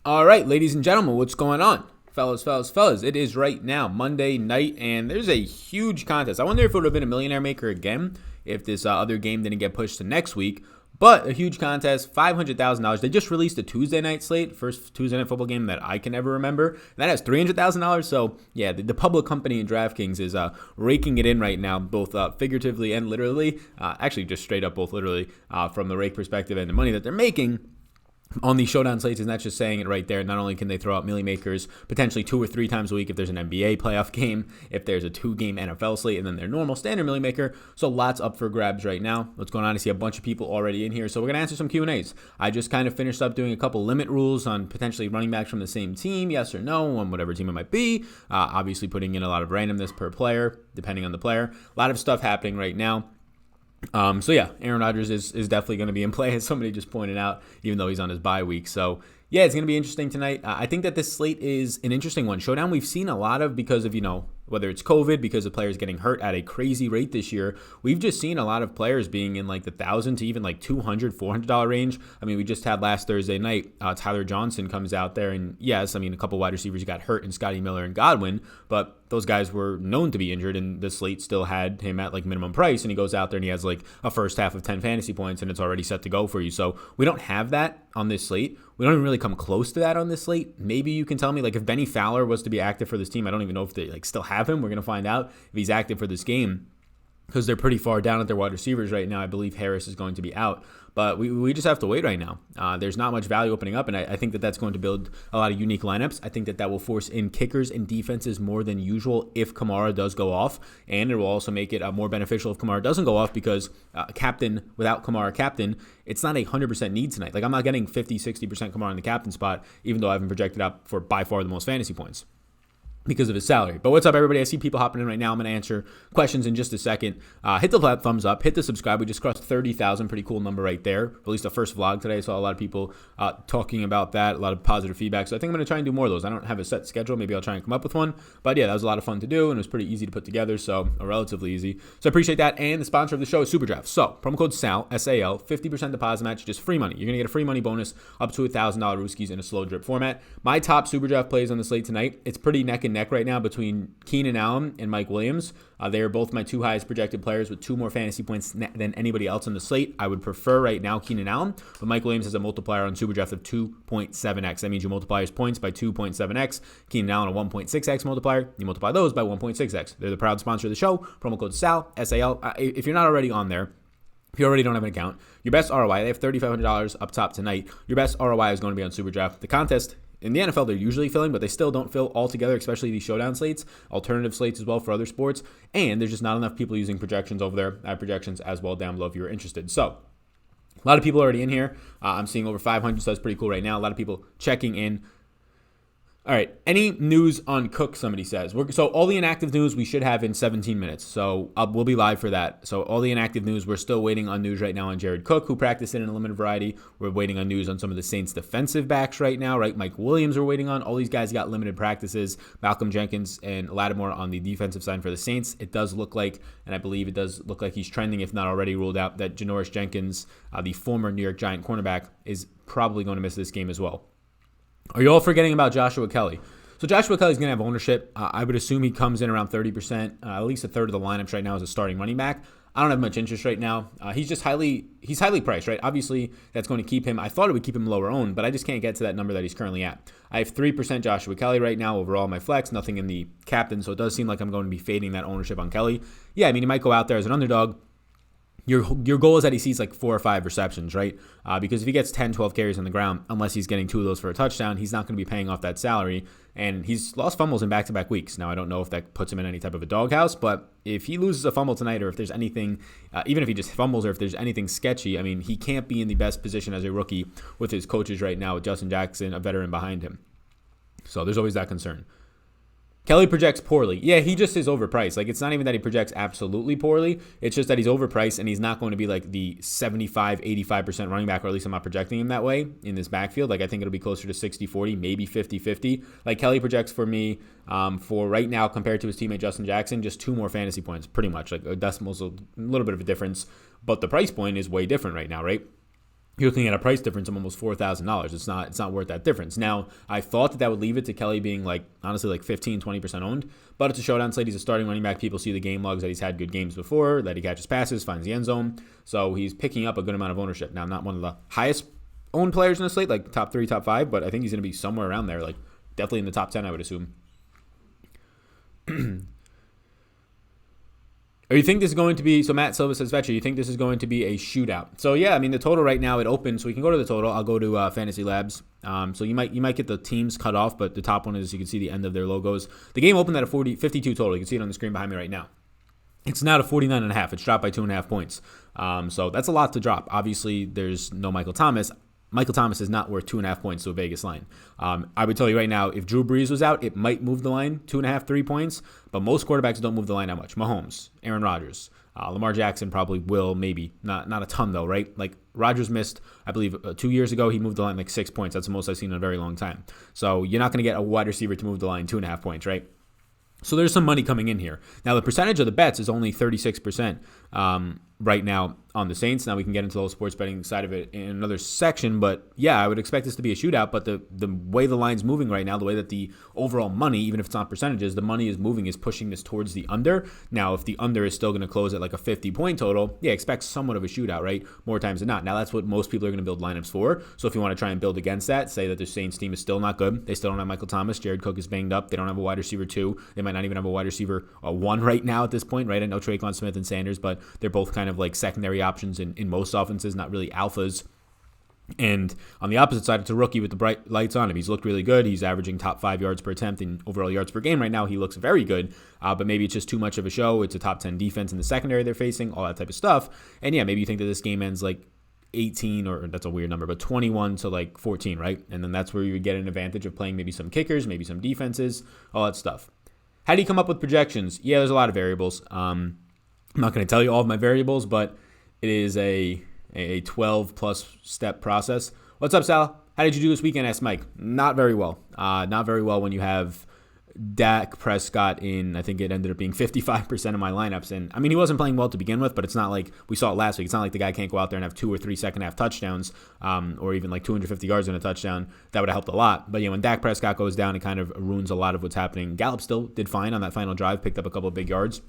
All right, ladies and gentlemen, what's going on? Fellas, it is right now Monday night, and there's a huge contest. I wonder if it would have been a Millionaire Maker again if this other game didn't get pushed to next week. But a huge contest, $500,000. They just released a Tuesday night slate, first Tuesday night football game that I can ever remember. And that has $300,000. So, yeah, the public company in DraftKings is raking it in right now, both figuratively and literally. Actually, just straight up, both literally, from the rake perspective and the money that they're making on these showdown slates, and that's just saying it right there. Not only can they throw out Millie Makers potentially 2 or 3 times a week if there's an NBA playoff game, if there's a 2-game NFL slate, and then their normal standard Millie Maker. So lots up for grabs right now. What's going on? I see a bunch of people already in here. So we're going to answer some Q&As. I just kind of finished up doing a couple limit rules on potentially running backs from the same team, yes or no, on whatever team it might be. Obviously putting in a lot of randomness per player, depending on the player. A lot of stuff happening right now. So yeah, Aaron Rodgers is definitely going to be in play, as somebody just pointed out, even though he's on his bye week. So yeah, it's going to be interesting tonight. I think that this slate is an interesting one. Showdown we've seen a lot of because of, whether it's COVID, because of players getting hurt at a crazy rate this year. We've just seen a lot of players being in like the $1,000 to even like $200, $400 range. I mean, we just had last Thursday night, Tyler Johnson comes out there, and yes, I mean, a couple wide receivers got hurt in Scotty Miller and Godwin, but those guys were known to be injured, and the slate still had him at like minimum price, and he goes out there and he has like a first half of 10 fantasy points, and it's already set to go for you. So we don't have that on this slate. We don't even really come close to that on this slate. Maybe you can tell me, like, if Benny Fowler was to be active for this team, I don't even know if they like still have him. We're going to find out if he's active for this game, because they're pretty far down at their wide receivers right now. I believe Harris is going to be out, but we just have to wait right now. There's not much value opening up, and I think that that's going to build a lot of unique lineups. I think that that will force in kickers and defenses more than usual if Kamara does go off, and it will also make it more beneficial if Kamara doesn't go off, because captain without Kamara captain, it's not a 100% need tonight. Like, I'm not getting 50, 60% Kamara in the captain spot, even though I haven't projected out for by far the most fantasy points because of his salary. But what's up, everybody? I see people hopping in right now. I'm going to answer questions in just a second. Hit the thumbs up. Hit the subscribe. We just crossed 30,000. Pretty cool number right there. Released the first vlog today. I saw a lot of people talking about that. A lot of positive feedback. So I think I'm going to try and do more of those. I don't have a set schedule. Maybe I'll try and come up with one. But yeah, that was a lot of fun to do, and it was pretty easy to put together. So relatively easy. So I appreciate that. And the sponsor of the show is SuperDraft. So promo code SAL, S-A-L, 50% deposit match, just free money. You're going to get a free money bonus up to $1,000 Rooskies in a slow drip format. My top SuperDraft plays on the slate tonight. It's pretty neck and neck right now between Keenan Allen and Mike Williams. They are both my 2 highest projected players with 2 more fantasy points than anybody else on the slate. I would prefer right now Keenan Allen, but Mike Williams has a multiplier on SuperDraft of 2.7x. That means you multiply his points by 2.7x. Keenan Allen a 1.6x multiplier. You multiply those by 1.6x. They're the proud sponsor of the show. Promo code SAL, S-A-L. If you're not already on there, if you already don't have an account, your best ROI, they have $3,500 up top tonight. Your best ROI is going to be on SuperDraft. The contest in the NFL, they're usually filling, but they still don't fill altogether, especially these showdown slates, alternative slates as well for other sports. And there's just not enough people using projections over there. I have projections as well down below if you're interested. So a lot of people already in here. I'm seeing over 500, so that's pretty cool right now. A lot of people checking in. All right, any news on Cook, somebody says. So all the inactive news we should have in 17 minutes. So we'll be live for that. So all the inactive news, we're still waiting on news right now on Jared Cook, who practiced in a limited variety. We're waiting on news on some of the Saints defensive backs right now, right? Mike Williams we're waiting on. All these guys got limited practices. Malcolm Jenkins and Lattimore on the defensive side for the Saints. It does look like, and I believe it does look like he's trending, if not already ruled out, that Janoris Jenkins, the former New York Giant cornerback, is probably going to miss this game as well. Are you all forgetting about Joshua Kelly? So Joshua Kelly's going to have ownership. I would assume he comes in around 30%, at least a third of the lineups right now as a starting running back. I don't have much interest right now. He's just highly priced, right? Obviously, that's going to keep him. I thought it would keep him lower owned, but I just can't get to that number that he's currently at. I have 3% Joshua Kelly right now overall in my flex, nothing in the captain, so it does seem like I'm going to be fading that ownership on Kelly. Yeah, I mean, he might go out there as an underdog. Your goal is that he sees like 4 or 5 receptions, right? Because if he gets 10, 12 carries on the ground, unless he's getting 2 of those for a touchdown, he's not going to be paying off that salary. And he's lost fumbles in back-to-back weeks. Now, I don't know if that puts him in any type of a doghouse, but if he loses a fumble tonight, or if there's anything, even if he just fumbles, or if there's anything sketchy, I mean, he can't be in the best position as a rookie with his coaches right now, with Justin Jackson, a veteran behind him. So there's always that concern. Kelly projects poorly. Yeah, he just is overpriced. Like, it's not even that he projects absolutely poorly. It's just that he's overpriced, and he's not going to be like the 75, 85% running back, or at least I'm not projecting him that way in this backfield. Like, I think it'll be closer to 60-40, maybe 50-50. Like, Kelly projects for me for right now compared to his teammate Justin Jackson, just 2 more fantasy points, pretty much. Like, a decimal's a little bit of a difference, but the price point is way different right now, right? you're looking at a price difference of almost $4,000. It's not worth that difference. Now, I thought that would leave it to Kelly being honestly 15, 20% owned, but it's a showdown slate. He's a starting running back. People see the game logs that he's had good games before, that he catches passes, finds the end zone. So he's picking up a good amount of ownership. Now, not one of the highest owned players in the slate, like top 3, top 5, but I think he's going to be somewhere around there, definitely in the top 10, I would assume. Or you think this is going to be, so Matt Silva says, Vetri, you think this is going to be a shootout? So yeah, I mean, the total right now, it opens, so we can go to the total. I'll go to Fantasy Labs. So you might get the teams cut off, but the top one is, you can see the end of their logos. The game opened at a 52 total. You can see it on the screen behind me right now. It's now to 49.5. It's dropped by 2.5 points. So that's a lot to drop. Obviously, there's no Michael Thomas. Michael Thomas is not worth 2.5 points to a Vegas line. I would tell you right now, if Drew Brees was out, it might move the line 2.5, 3 points, but most quarterbacks don't move the line that much. Mahomes, Aaron Rodgers, Lamar Jackson probably will, maybe. Not a ton though, right? Rodgers missed, I believe, 2 years ago, he moved the line 6 points. That's the most I've seen in a very long time. So you're not going to get a wide receiver to move the line 2.5 points, right? So there's some money coming in here. Now, the percentage of the bets is only 36% right now on the Saints. Now, we can get into the whole sports betting side of it in another section. But, yeah, I would expect this to be a shootout. But the way the line's moving right now, the way that the overall money, even if it's not percentages, the money is moving, is pushing this towards the under. Now, if the under is still going to close at a 50-point total, yeah, expect somewhat of a shootout, right? More times than not. Now, that's what most people are going to build lineups for. So if you want to try and build against that, say that the Saints team is still not good. They still don't have Michael Thomas. Jared Cook is banged up. They don't have a wide receiver 2. They might not even have a wide receiver 1 right now at this point, right? I know Traquan Smith and Sanders, but they're both kind of secondary options in most offenses, not really alphas. And on the opposite side, it's a rookie with the bright lights on him. He's looked really good. He's averaging top 5 yards per attempt in overall yards per game right now. He looks very good, but maybe it's just too much of a show. It's a top 10 defense in the secondary they're facing, all that type of stuff. And yeah, maybe you think that this game ends 18, or that's a weird number, but 21 to 14, right? And then that's where you would get an advantage of playing maybe some kickers, maybe some defenses, all that stuff. How do you come up with projections? Yeah, there's a lot of variables. I'm not going to tell you all of my variables, but it is a 12-plus step process. What's up, Sal? How did you do this weekend? Asked Mike. Not very well. Not very well when you have Dak Prescott in, I think it ended up being 55% of my lineups. And, I mean, he wasn't playing well to begin with, but it's not like we saw it last week. It's not like the guy can't go out there and have 2 or 3 second-half touchdowns, or even 250 yards in a touchdown. That would have helped a lot. But, when Dak Prescott goes down, it kind of ruins a lot of what's happening. Gallup still did fine on that final drive, picked up a couple of big yards.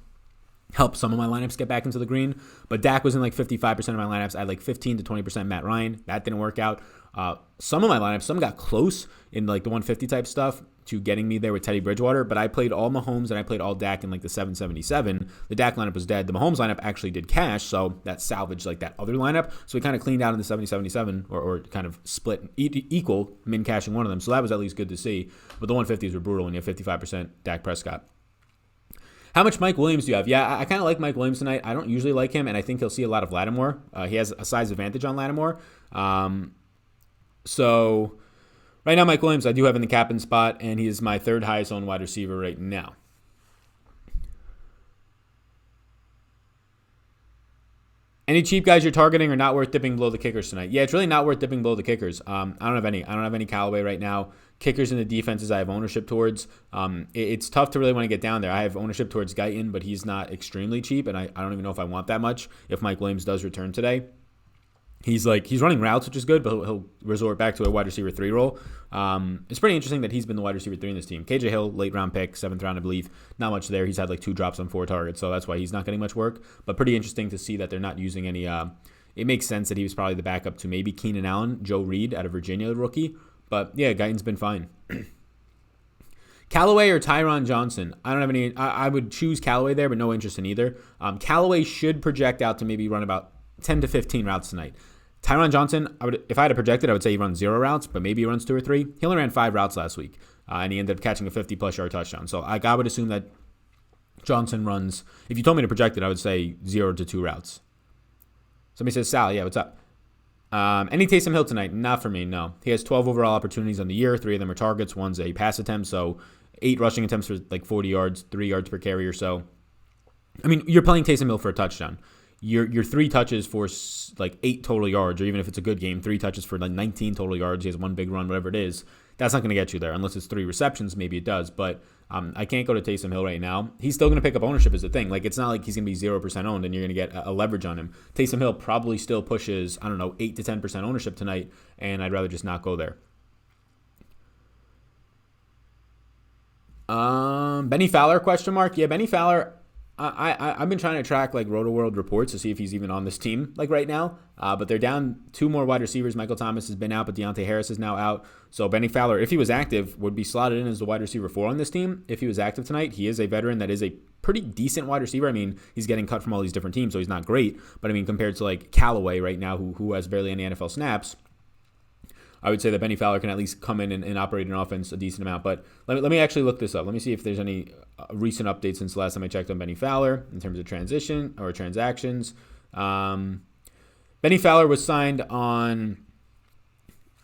Helped some of my lineups get back into the green, but Dak was in 55% of my lineups. I had 15 to 20% Matt Ryan. That didn't work out. Some of my lineups, some got close in the 150 type stuff to getting me there with Teddy Bridgewater, but I played all Mahomes and I played all Dak in the 777. The Dak lineup was dead. The Mahomes lineup actually did cash, so that salvaged that other lineup. So we kind of cleaned out in the 777, or kind of split equal, min cashing one of them. So that was at least good to see. But the 150s were brutal when you have 55% Dak Prescott. How much Mike Williams do you have? Yeah, I kind of like Mike Williams tonight. I don't usually like him, and I think he'll see a lot of Lattimore. He has a size advantage on Lattimore. So right now, Mike Williams, I do have in the captain spot, and he is my 3rd highest owned wide receiver right now. Any cheap guys you're targeting are not worth dipping below the kickers tonight. Yeah, it's really not worth dipping below the kickers. I don't have any. I don't have any Callaway right now. Kickers in the defenses I have ownership towards. It's tough to really want to get down there. I have ownership towards Guyton, but he's not extremely cheap, and I don't even know if I want that much if Mike Williams does return today. He's running routes, which is good, but he'll resort back to a wide receiver 3 role. It's pretty interesting that he's been the wide receiver 3 in this team. KJ Hill, late round pick, 7th round, I believe. Not much there. He's had 2 drops on 4 targets, so that's why he's not getting much work. But pretty interesting to see that they're not using any. It makes sense that he was probably the backup to maybe Keenan Allen, Joe Reed out of Virginia, the rookie. But yeah, Guyton's been fine. Callaway or Tyron Johnson? I don't have any. I would choose Callaway there, but no interest in either. Callaway should project out to maybe run about 10 to 15 routes tonight. Tyron Johnson, if I had to project it, I would say he runs 0 routes, but maybe he runs 2 or 3. He only ran 5 routes last week, and he ended up catching a 50-plus yard touchdown. So I would assume that Johnson runs, if you told me to project it, I would say 0 to 2 routes. Somebody says, Sal, yeah, what's up? Any Taysom Hill tonight? Not for me, no. He has 12 overall opportunities on the year. 3 of them are targets. 1's a pass attempt, so 8 rushing attempts for 40 yards, 3 yards per carry or so. I mean, you're playing Taysom Hill for a touchdown. Your 3 touches for 8 total yards, or even if it's a good game, 3 touches for 19 total yards. He has 1 big run, whatever it is. That's not going to get you there unless it's 3 receptions. Maybe it does, but I can't go to Taysom Hill right now. He's still going to pick up ownership is the thing. Like, it's not like he's going to be 0% owned and you're going to get a leverage on him. Taysom Hill probably still pushes, 8 to 10% ownership tonight, and I'd rather just not go there. Benny Fowler, question mark. Yeah, Benny Fowler, I've been trying to track like Roto-World reports to see if he's even on this team like right now. But they're down 2 more wide receivers. Michael Thomas has been out, but Deontay Harris is now out. So Benny Fowler, if he was active, would be slotted in as the wide receiver 4 on this team. If he was active tonight, he is a veteran that is a pretty decent wide receiver. I mean, he's getting cut from all these different teams, so he's not great. But I mean, compared to like Callaway right now, who has barely any NFL snaps, I would say that Benny Fowler can at least come in and operate an offense a decent amount. But let me actually look this up. Let me see if there's any recent updates since the last time I checked on Benny Fowler in terms of transition or transactions. Benny Fowler was signed on...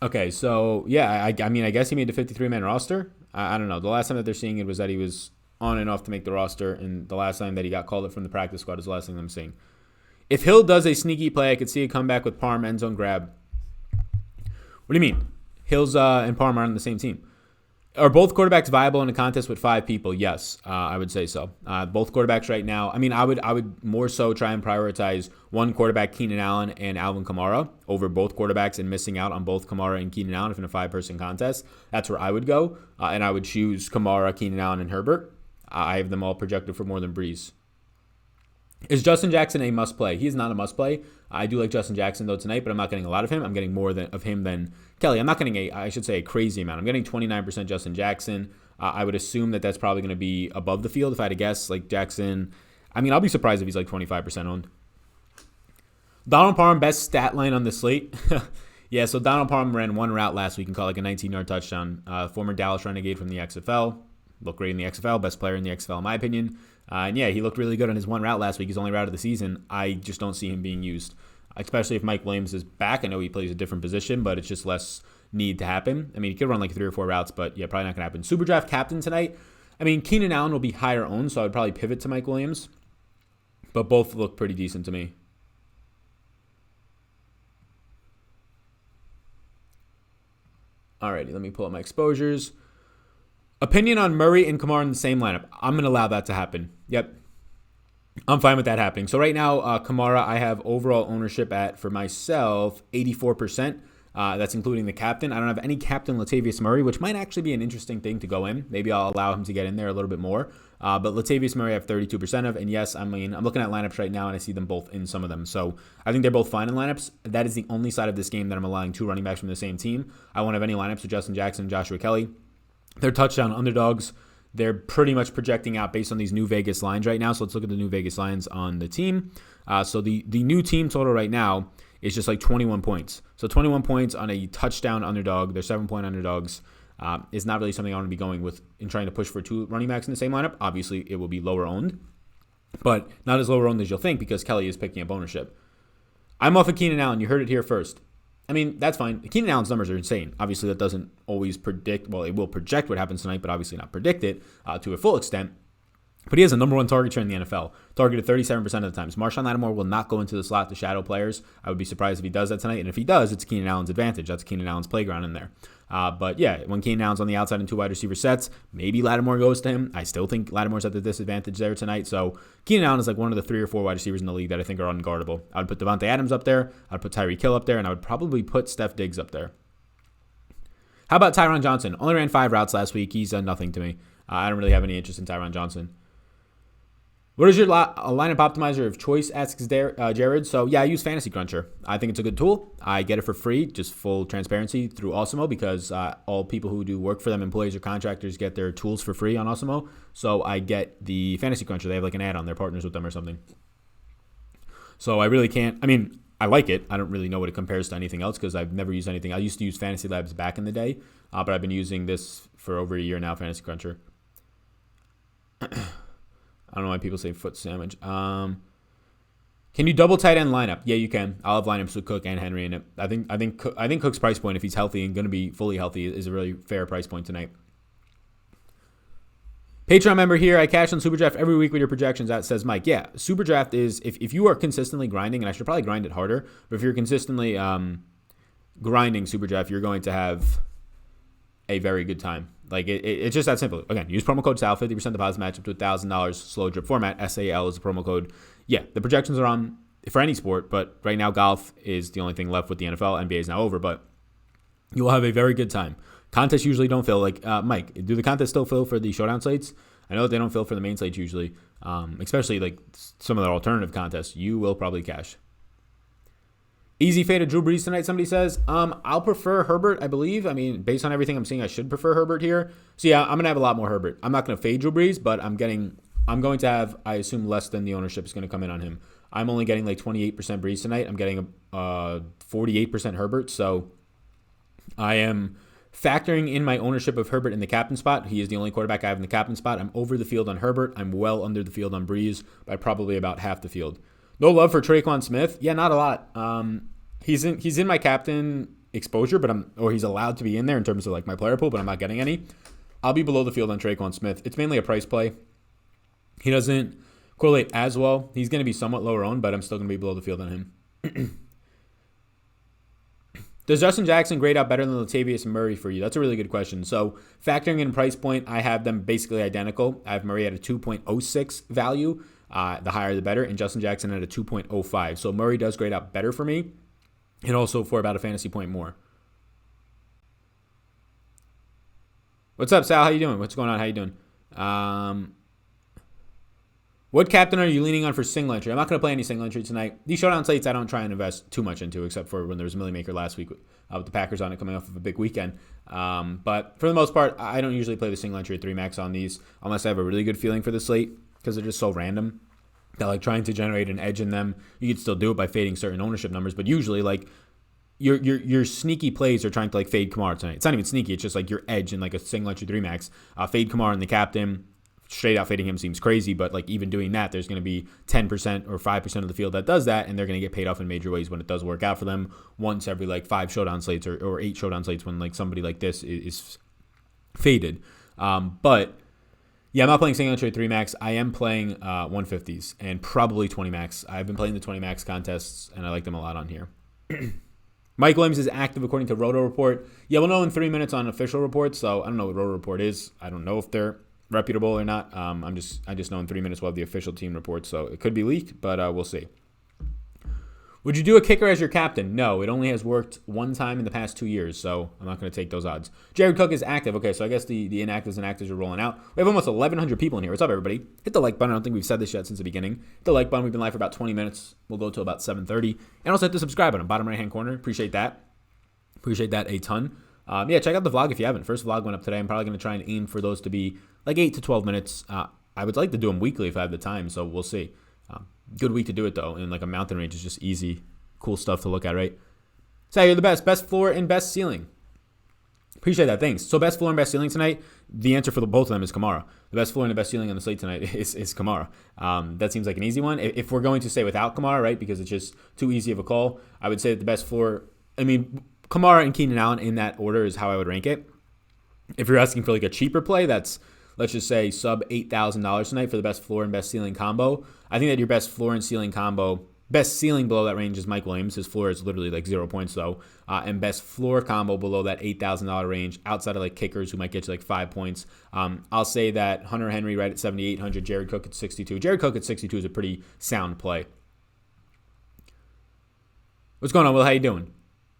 Okay, so yeah, I mean, I guess he made the 53-man roster. I don't know. The last time that they're seeing it was that he was on and off to make the roster, and the last time that he got called up from the practice squad is the last thing I'm seeing. If Hill does a sneaky play, I could see a comeback with Parham end zone grab. What do you mean? Hills and Parham are on the same team. Are both quarterbacks viable in a contest with 5 people? Yes, I would say so. Both quarterbacks right now. I mean, I would more so try and prioritize one quarterback, Keenan Allen and Alvin Kamara, over both quarterbacks and missing out on both Kamara and Keenan Allen if in a 5-person contest. That's where I would go, and I would choose Kamara, Keenan Allen, and Herbert. I have them all projected for more than Breeze. Is Justin Jackson a must-play? He is not a must-play. I do like Justin Jackson, though, tonight, but I'm not getting a lot of him. I'm getting more of him than Kelly. I'm not getting a crazy amount. I'm getting 29% Justin Jackson. I would assume that that's probably going to be above the field if I had to guess. Like Jackson, I mean, I'll be surprised if he's like 25% owned. Donald Parham, best stat line on the slate. Yeah, so Donald Parham ran 1 route last week and caught like a 19-yard touchdown. Former Dallas Renegade from the XFL. Looked great in the XFL. Best player in the XFL, in my opinion. And yeah, he looked really good on his 1 route last week. His only route of the season. I just don't see him being used, especially if Mike Williams is back. I know he plays a different position, but it's just less need to happen. I mean, he could run like 3 or 4 routes, but yeah, probably not going to happen. Superdraft captain tonight. I mean, Keenan Allen will be higher owned, so I would probably pivot to Mike Williams. But both look pretty decent to me. Alrighty, let me pull up my exposures. Opinion on Murray and Kamara in the same lineup. I'm going to allow that to happen. Yep. I'm fine with that happening. So right now, Kamara, I have overall ownership at, for myself, 84%. That's including the captain. I don't have any captain Latavius Murray, which might actually be an interesting thing to go in. Maybe I'll allow him to get in there a little bit more. But Latavius Murray I have 32% of. And yes, I mean, I'm looking at lineups right now, and I see them both in some of them. So I think they're both fine in lineups. That is the only side of this game that I'm allowing 2 running backs from the same team. I won't have any lineups with Justin Jackson and Joshua Kelly. They're touchdown underdogs. They're pretty much projecting out based on these new Vegas lines right now. So let's look at the new Vegas lines on the team. So the new team total right now is just like 21 points. So 21 points on a touchdown underdog. They're 7-point underdogs. Is not really something I want to be going with in trying to push for 2 running backs in the same lineup. Obviously, it will be lower owned, but not as lower owned as you'll think because Kelly is picking up ownership. I'm off of Keenan Allen. You heard it here first. I mean, that's fine. Keenan Allen's numbers are insane. Obviously, that doesn't always predict. Well, it will project what happens tonight, but obviously not predict it to a full extent. But he has a number 1 target share in the NFL, targeted 37% of the times. Marshawn Lattimore will not go into the slot to shadow players. I would be surprised if he does that tonight. And if he does, it's Keenan Allen's advantage. That's Keenan Allen's playground in there. But yeah, when Keenan Allen's on the outside in 2 wide receiver sets, maybe Lattimore goes to him. I still think Lattimore's at the disadvantage there tonight. So Keenan Allen is like one of the 3 or 4 wide receivers in the league that I think are unguardable. I would put Devontae Adams up there. I'd put Tyreek Hill up there. And I would probably put Steph Diggs up there. How about Tyron Johnson? Only ran 5 routes last week. He's done nothing to me. I don't really have any interest in Tyron Johnson. What is your lineup optimizer of choice, asks Jared. So, yeah, I use Fantasy Cruncher. I think it's a good tool. I get it for free, just full transparency through Awesemo because all people who do work for them, employees or contractors, get their tools for free on Awesemo. So I get the Fantasy Cruncher. They have like an add-on. They're partners with them or something. So I really can't. I mean, I like it. I don't really know what it compares to anything else because I've never used anything. I used to use Fantasy Labs back in the day, but I've been using this for over a year now, Fantasy Cruncher. I don't know why people say foot sandwich. Can you double tight end lineup? Yeah, you can. I'll have lineups with Cook and Henry in it. I think Cook's price point, if he's healthy and going to be fully healthy, is a really fair price point tonight. Patreon member here. I cash on Superdraft every week with your projections. That says Mike. Yeah, Superdraft is if you are consistently grinding, and I should probably grind it harder. But if you're consistently grinding Superdraft, you're going to have a very good time. Like, it's just that simple. Again, use promo code SAL, 50% deposit match up to $1,000, slow drip format. SAL is the promo code. Yeah, the projections are on for any sport, but right now golf is the only thing left with the NFL. NBA is now over, but you will have a very good time. Contests usually don't fill. Like, Mike, do the contests still fill for the showdown slates? I know they don't fill for the main slates usually, especially like some of the alternative contests. You will probably cash. Easy fade of Drew Brees tonight, somebody says. I'll prefer Herbert, I believe. I mean, based on everything I'm seeing, I should prefer Herbert here. So, yeah, I'm going to have a lot more Herbert. I'm not going to fade Drew Brees, but I'm going to have, I assume, less than the ownership is going to come in on him. I'm only getting like 28% Brees tonight. I'm getting 48% Herbert. So, I am factoring in my ownership of Herbert in the captain spot. He is the only quarterback I have in the captain spot. I'm over the field on Herbert. I'm well under the field on Brees by probably about half the field. No love for Traquan Smith. Yeah, not a lot. He's in my captain exposure, but he's allowed to be in there in terms of like my player pool, but I'm not getting any. I'll be below the field on Traquan Smith. It's mainly a price play. He doesn't correlate as well. He's going to be somewhat lower owned, but I'm still going to be below the field on him. Does Justin Jackson grade out better than Latavius Murray for you? That's a really good question. So factoring in price point, I have them basically identical. I have Murray at a 2.06 value. The higher the better, and Justin Jackson at a 2.05. So Murray does grade out better for me, and also for about a fantasy point more. What's up, Sal? How you doing? What's going on? How you doing? What captain are you leaning on for single entry? I'm not going to play any single entry tonight. These showdown slates I don't try and invest too much into, except for when there was a Millie Maker last week with the Packers on it coming off of a big weekend. But for the most part, I don't usually play the single entry at 3 max on these unless I have a really good feeling for the slate, because they're just so random that like trying to generate an edge in them, you could still do it by fading certain ownership numbers, but usually like your sneaky plays are trying to like fade Kamara tonight. It's not even sneaky, it's just like your edge in like a single entry 3 max. Fade Kamara in the captain. Straight out fading him seems crazy, but like even doing that, there's going to be 10% or 5% of the field that does that, and they're going to get paid off in major ways when it does work out for them once every like 5 showdown slates or 8 showdown slates when like somebody like this is faded. But yeah, I'm not playing single entry 3 max. I am playing 150s and probably 20 max. I've been playing the 20 max contests, and I like them a lot on here. Mike Williams is active according to Roto Report. Yeah, we'll know in 3 minutes on official reports, so I don't know what Roto Report is. I don't know if they're reputable or not. I just know in 3 minutes we'll have the official team report, so it could be leaked, but we'll see. Would you do a kicker as your captain? No, it only has worked one time in the past 2 years, so I'm not going to take those odds. Jared Cook is active. Okay, so I guess the inactives and actives are rolling out. We have almost 1,100 people in here. What's up, everybody? Hit the like button. I don't think we've said this yet since the beginning. Hit the like button. We've been live for about 20 minutes. We'll go till about 7:30. And also hit the subscribe button, bottom right-hand corner. Appreciate that. Appreciate that a ton. Yeah, check out the vlog if you haven't. First vlog went up today. I'm probably going to try and aim for those to be like 8 to 12 minutes. I would like to do them weekly if I have the time, so we'll see. Good week to do it, though. And like a mountain range is just easy, cool stuff to look at, right? So you're the best. Best floor and best ceiling. Appreciate that. Thanks. So best floor and best ceiling tonight, the answer for both of them is Kamara. The best floor and the best ceiling on the slate tonight is Kamara. That seems like an easy one. If we're going to stay without Kamara, right, because it's just too easy of a call, I would say that the best floor, I mean, Kamara and Keenan Allen in that order is how I would rank it. If you're asking for like a cheaper play, that's, let's just say, sub $8,000 tonight for the best floor and best ceiling combo. I think that your best floor and ceiling combo, best ceiling below that range is Mike Williams. His floor is literally like 0 points though. And best floor combo below that $8,000 range, outside of like kickers who might get you like 5 points. I'll say that Hunter Henry right at 7,800, Jared Cook at 62. Jared Cook at 62 is a pretty sound play. What's going on, Will? How you doing?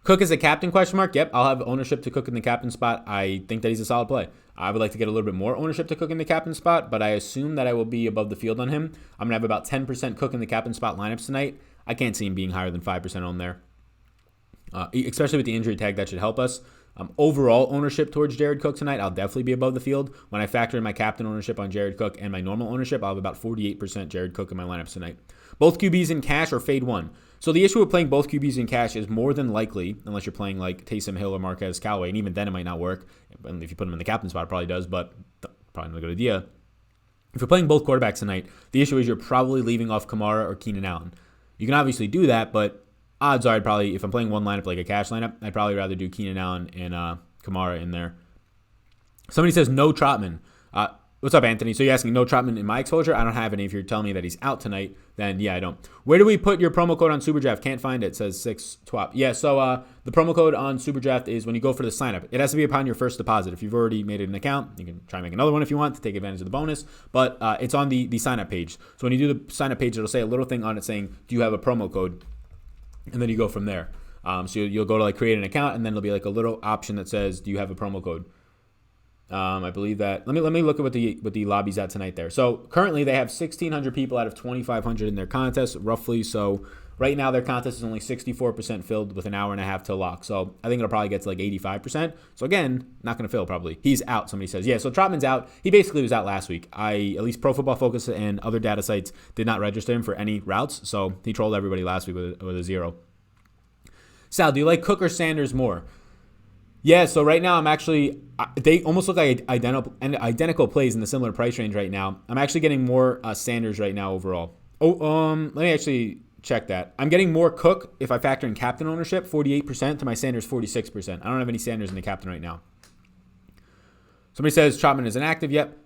Cook is a captain, question mark? Yep, I'll have ownership to Cook in the captain spot. I think that he's a solid play. I would like to get a little bit more ownership to Cook in the captain spot, but I assume that I will be above the field on him. I'm going to have about 10% Cook in the captain spot lineups tonight. I can't see him being higher than 5% on there. Especially with the injury tag, that should help us. Overall ownership towards Jared Cook tonight, I'll definitely be above the field. When I factor in my captain ownership on Jared Cook and my normal ownership, I'll have about 48% Jared Cook in my lineups tonight. Both QBs in cash or fade one. So the issue with playing both QBs in cash is more than likely, unless you're playing like Taysom Hill or Marquez Callaway, and even then it might not work. And if you put him in the captain spot, it probably does, but probably not a good idea. If you're playing both quarterbacks tonight, the issue is you're probably leaving off Kamara or Keenan Allen. You can obviously do that, but odds are I'd probably, if I'm playing one lineup like a cash lineup, I'd probably rather do Keenan Allen and Kamara in there. Somebody says no Trotman. What's up, Anthony? So you're asking no Trotman in my exposure? I don't have any. If you're telling me that he's out tonight, then yeah, I don't. Where do we put your promo code on Superdraft? Can't find it. Says 6twop. Yeah, so the promo code on Superdraft is when you go for the sign-up. It has to be upon your first deposit. If you've already made an account, you can try and make another one if you want to take advantage of the bonus. But it's on the sign-up page. So when you do the sign-up page, it'll say a little thing on it saying, do you have a promo code? And then you go from there. So you'll go to like create an account, and then there'll be like a little option that says, do you have a promo code? I believe that. Let me look at what the lobby's at tonight there. So currently they have 1,600 people out of 2,500 in their contest, roughly. So right now their contest is only 64% filled with an hour and a half till lock. So I think it'll probably get to like 85%. So again, not going to fill probably. He's out, somebody says. Yeah, so Trotman's out. He basically was out last week. At least Pro Football Focus and other data sites did not register him for any routes. So he trolled everybody last week with a 0. Sal, do you like Cook or Sanders more? Yeah, so right now I'm actually, they almost look like identical plays in the similar price range right now. I'm actually getting more Sanders right now overall. Let me actually check that. I'm getting more Cook if I factor in captain ownership, 48% to my Sanders 46%. I don't have any Sanders in the captain right now. Somebody says Trotman is inactive. Yep.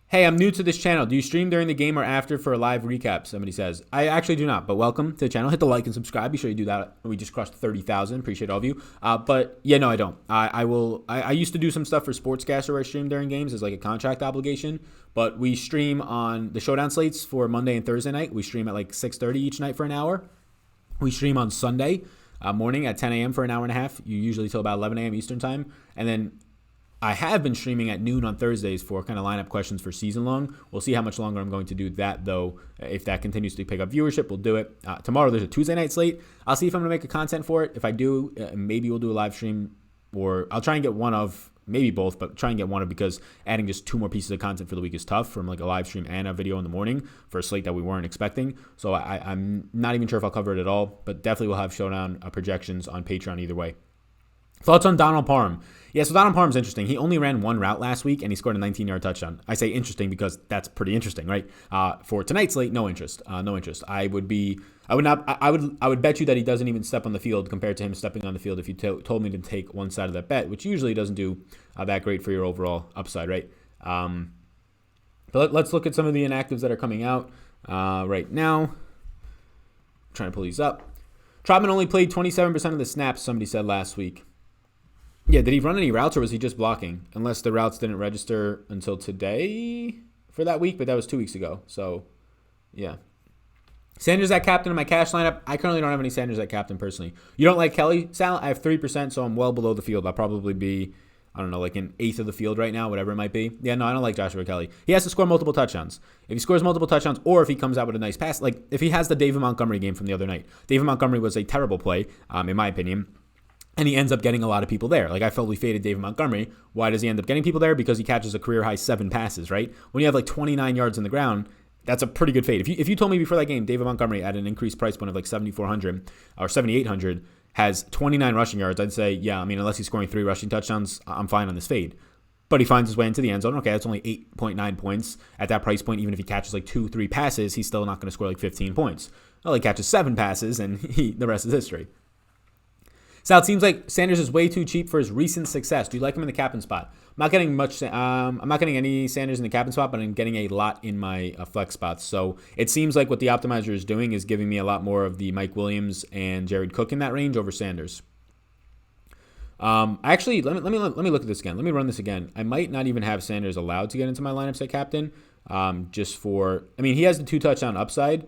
Hey, I'm new to this channel. Do you stream during the game or after for a live recap? Somebody says. I actually do not, but welcome to the channel. Hit the like and subscribe. Be sure you do that. We just crossed 30,000. Appreciate all of you. But yeah, no, I don't. I used to do some stuff for Sportscaster where I stream during games as like a contract obligation, but we stream on the Showdown slates for Monday and Thursday night. We stream at like 6:30 each night for an hour. We stream on Sunday morning at 10 a.m. for an hour and a half, usually till about 11 a.m. Eastern time. And then I have been streaming at noon on Thursdays for kind of lineup questions for season long. We'll see how much longer I'm going to do that, though. If that continues to pick up viewership, we'll do it. Tomorrow there's a Tuesday night slate. I'll see if I'm going to make a content for it. If I do, maybe we'll do a live stream, or I'll try and get one of, maybe both, but try and get one of, because adding just 2 more pieces of content for the week is tough, from like a live stream and a video in the morning for a slate that we weren't expecting. So I'm not even sure if I'll cover it at all, but definitely we'll have Showdown projections on Patreon either way. Thoughts on Donald Parham? Yeah, so Donald Parham's interesting. He only ran one route last week, and he scored a 19-yard touchdown. I say interesting because that's pretty interesting, right? For tonight's slate, no interest. No interest. I would bet you that he doesn't even step on the field compared to him stepping on the field if you told me to take one side of that bet, which usually doesn't do that great for your overall upside, right? But let's look at some of the inactives that are coming out right now. I'm trying to pull these up. Trotman only played 27% of the snaps, somebody said last week. Yeah, did he run any routes, or was he just blocking? Unless the routes didn't register until today for that week, but that was 2 weeks ago. So, yeah. Sanders at captain in my cash lineup. I currently don't have any Sanders at captain personally. You don't like Kelly, Sal? I have 3%, so I'm well below the field. I'll probably be, I don't know, like an eighth of the field right now, whatever it might be. Yeah, no, I don't like Joshua Kelly. He has to score multiple touchdowns. If he scores multiple touchdowns, or if he comes out with a nice pass, like if he has the David Montgomery game from the other night. David Montgomery was a terrible play, in my opinion. And he ends up getting a lot of people there. Like, I felt we faded David Montgomery. Why does he end up getting people there? Because he catches a career-high 7 passes, right? When you have like 29 yards on the ground, that's a pretty good fade. If you told me before that game, David Montgomery at an increased price point of like 7,400 or 7,800 has 29 rushing yards, I'd say, yeah, I mean, unless he's scoring 3 rushing touchdowns, I'm fine on this fade. But he finds his way into the end zone. Okay, that's only 8.9 points. At that price point, even if he catches like 2-3 passes, he's still not going to score like 15 points. Well, he catches 7 passes, and the rest is history. Sal, it seems like Sanders is way too cheap for his recent success. Do you like him in the captain spot? I'm not getting much. I'm not getting any Sanders in the captain spot, but I'm getting a lot in my flex spots. So it seems like what the optimizer is doing is giving me a lot more of the Mike Williams and Jared Cook in that range over Sanders. Actually, let me look at this again. Let me run this again. I might not even have Sanders allowed to get into my lineups at captain. Just for, I mean, he has the 2 touchdown upside.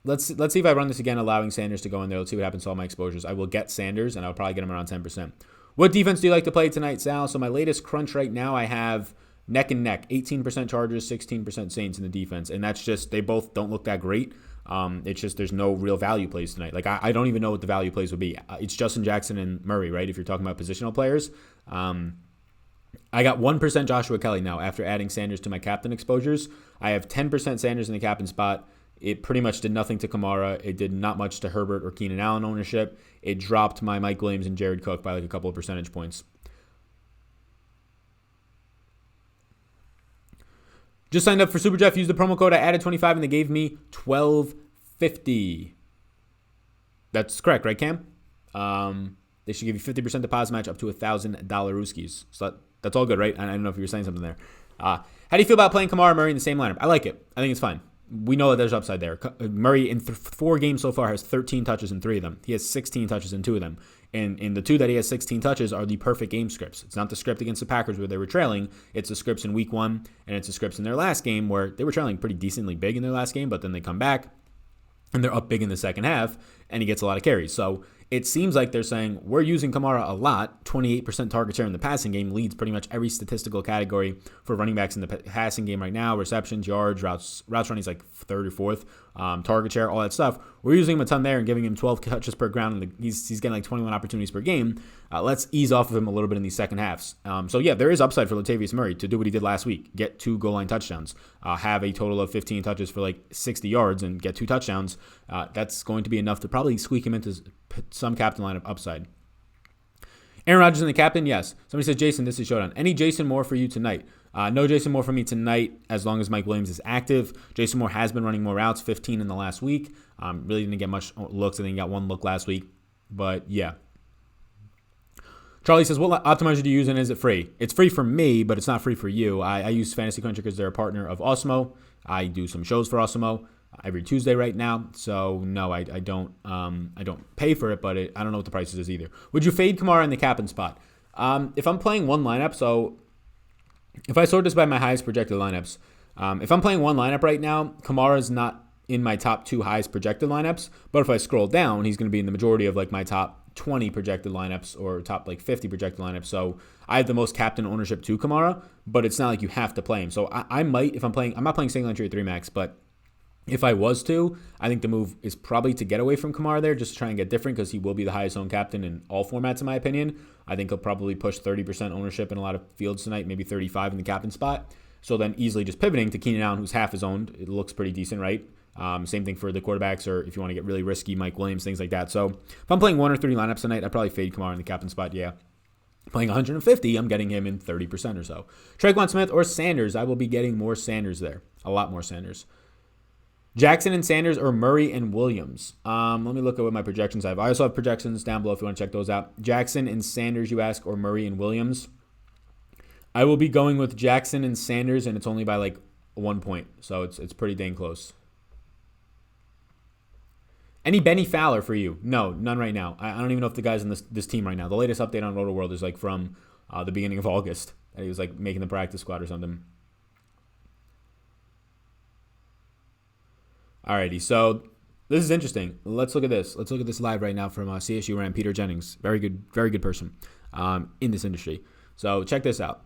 Let's see if I run this again, allowing Sanders to go in there. Let's see what happens to all my exposures. I will get Sanders, and I'll probably get him around 10%. What defense do you like to play tonight, Sal? So my latest crunch right now, I have neck and neck, 18% Chargers, 16% Saints in the defense. And that's just, they both don't look that great. It's just there's no real value plays tonight. Like, I don't even know what the value plays would be. It's Justin Jackson and Murray, right, if you're talking about positional players. I got 1% Joshua Kelly now after adding Sanders to my captain exposures. I have 10% Sanders in the captain spot. It pretty much did nothing to Kamara. It did not much to Herbert or Keenan Allen ownership. It dropped my Mike Williams and Jared Cook by like a couple of percentage points. Just signed up for Super Jeff. Used the promo code. I added 25 and they gave me $12.50. That's correct, right, Cam? They should give you 50% deposit match up to $1,000 Rooskies. So that's all good, right? I don't know if you were saying something there. How do you feel about playing Kamara and Murray in the same lineup? I like it. I think it's fine. We know that there's upside there. Murray in 4 games so far has 13 touches in 3 of them. He has 16 touches in 2 of them. And in the 2 that he has 16 touches are the perfect game scripts. It's not the script against the Packers where they were trailing. It's the scripts in week 1, and it's the scripts in their last game where they were trailing pretty decently big in their last game, but then they come back and they're up big in the second half, and he gets a lot of carries. So it seems like they're saying, we're using Kamara a lot. 28% target share in the passing game, leads pretty much every statistical category for running backs in the passing game right now. Receptions, yards, routes running is like 3rd or 4th. Target share, all that stuff. We're using him a ton there and giving him 12 touches per ground. And he's getting like 21 opportunities per game. Let's ease off of him a little bit in these second halves. So yeah, there is upside for Latavius Murray to do what he did last week. Get 2 goal line touchdowns. Have a total of 15 touches for like 60 yards and get 2 touchdowns. That's going to be enough to probably squeak him into some captain lineup upside. Aaron Rodgers in the captain, yes. Somebody says, Jason, this is Showdown. Any Jason Moore for you tonight? No Jason Moore for me tonight as long as Mike Williams is active. Jason Moore has been running more routes, 15 in the last week. Really didn't get much looks. I think he got 1 look last week. But yeah. Charlie says, what optimizer do you use and is it free? It's free for me, but it's not free for you. I use Fantasy Cruncher because they're a partner of Osmo. I do some shows for Osmo every Tuesday right now. So no, I don't pay for it, but I don't know what the price is either. Would you fade Kamara in the captain spot? If I'm playing one lineup, so if I sort this by my highest projected lineups, if I'm playing one lineup right now, Kamara is not in my top 2 highest projected lineups. But if I scroll down, he's going to be in the majority of like my top 20 projected lineups or top like 50 projected lineups. So I have the most captain ownership to Kamara, but it's not like you have to play him. So I might, if I'm not playing single entry at 3 max, but if I was to, I think the move is probably to get away from Kamara there, just to try and get different because he will be the highest owned captain in all formats, in my opinion. I think he'll probably push 30% ownership in a lot of fields tonight, maybe 35 in the captain spot. So then easily just pivoting to Keenan Allen, who's half his owned. It looks pretty decent, right? Same thing for the quarterbacks, or if you want to get really risky, Mike Williams, things like that. So if I'm playing 1 or 3 lineups tonight, I'd probably fade Kamara in the captain spot, yeah. Playing 150, I'm getting him in 30% or so. Tre'Quan Smith or Sanders, I will be getting more Sanders there. A lot more Sanders. Jackson and Sanders or Murray and Williams. Let me look at what my projections I have. I also have projections down below if you want to check those out. Jackson and Sanders, you ask, or Murray and Williams. I will be going with Jackson and Sanders, and it's only by like 1 point. So it's pretty dang close. Any Benny Fowler for you? No, none right now. I don't even know if the guy's on this team right now. The latest update on Roto World is like from the beginning of August. And he was like making the practice squad or something. Alrighty, so this is interesting. Let's look at this. Let's look at this live right now from CSU Ram, Peter Jennings. Very good person in this industry. So check this out.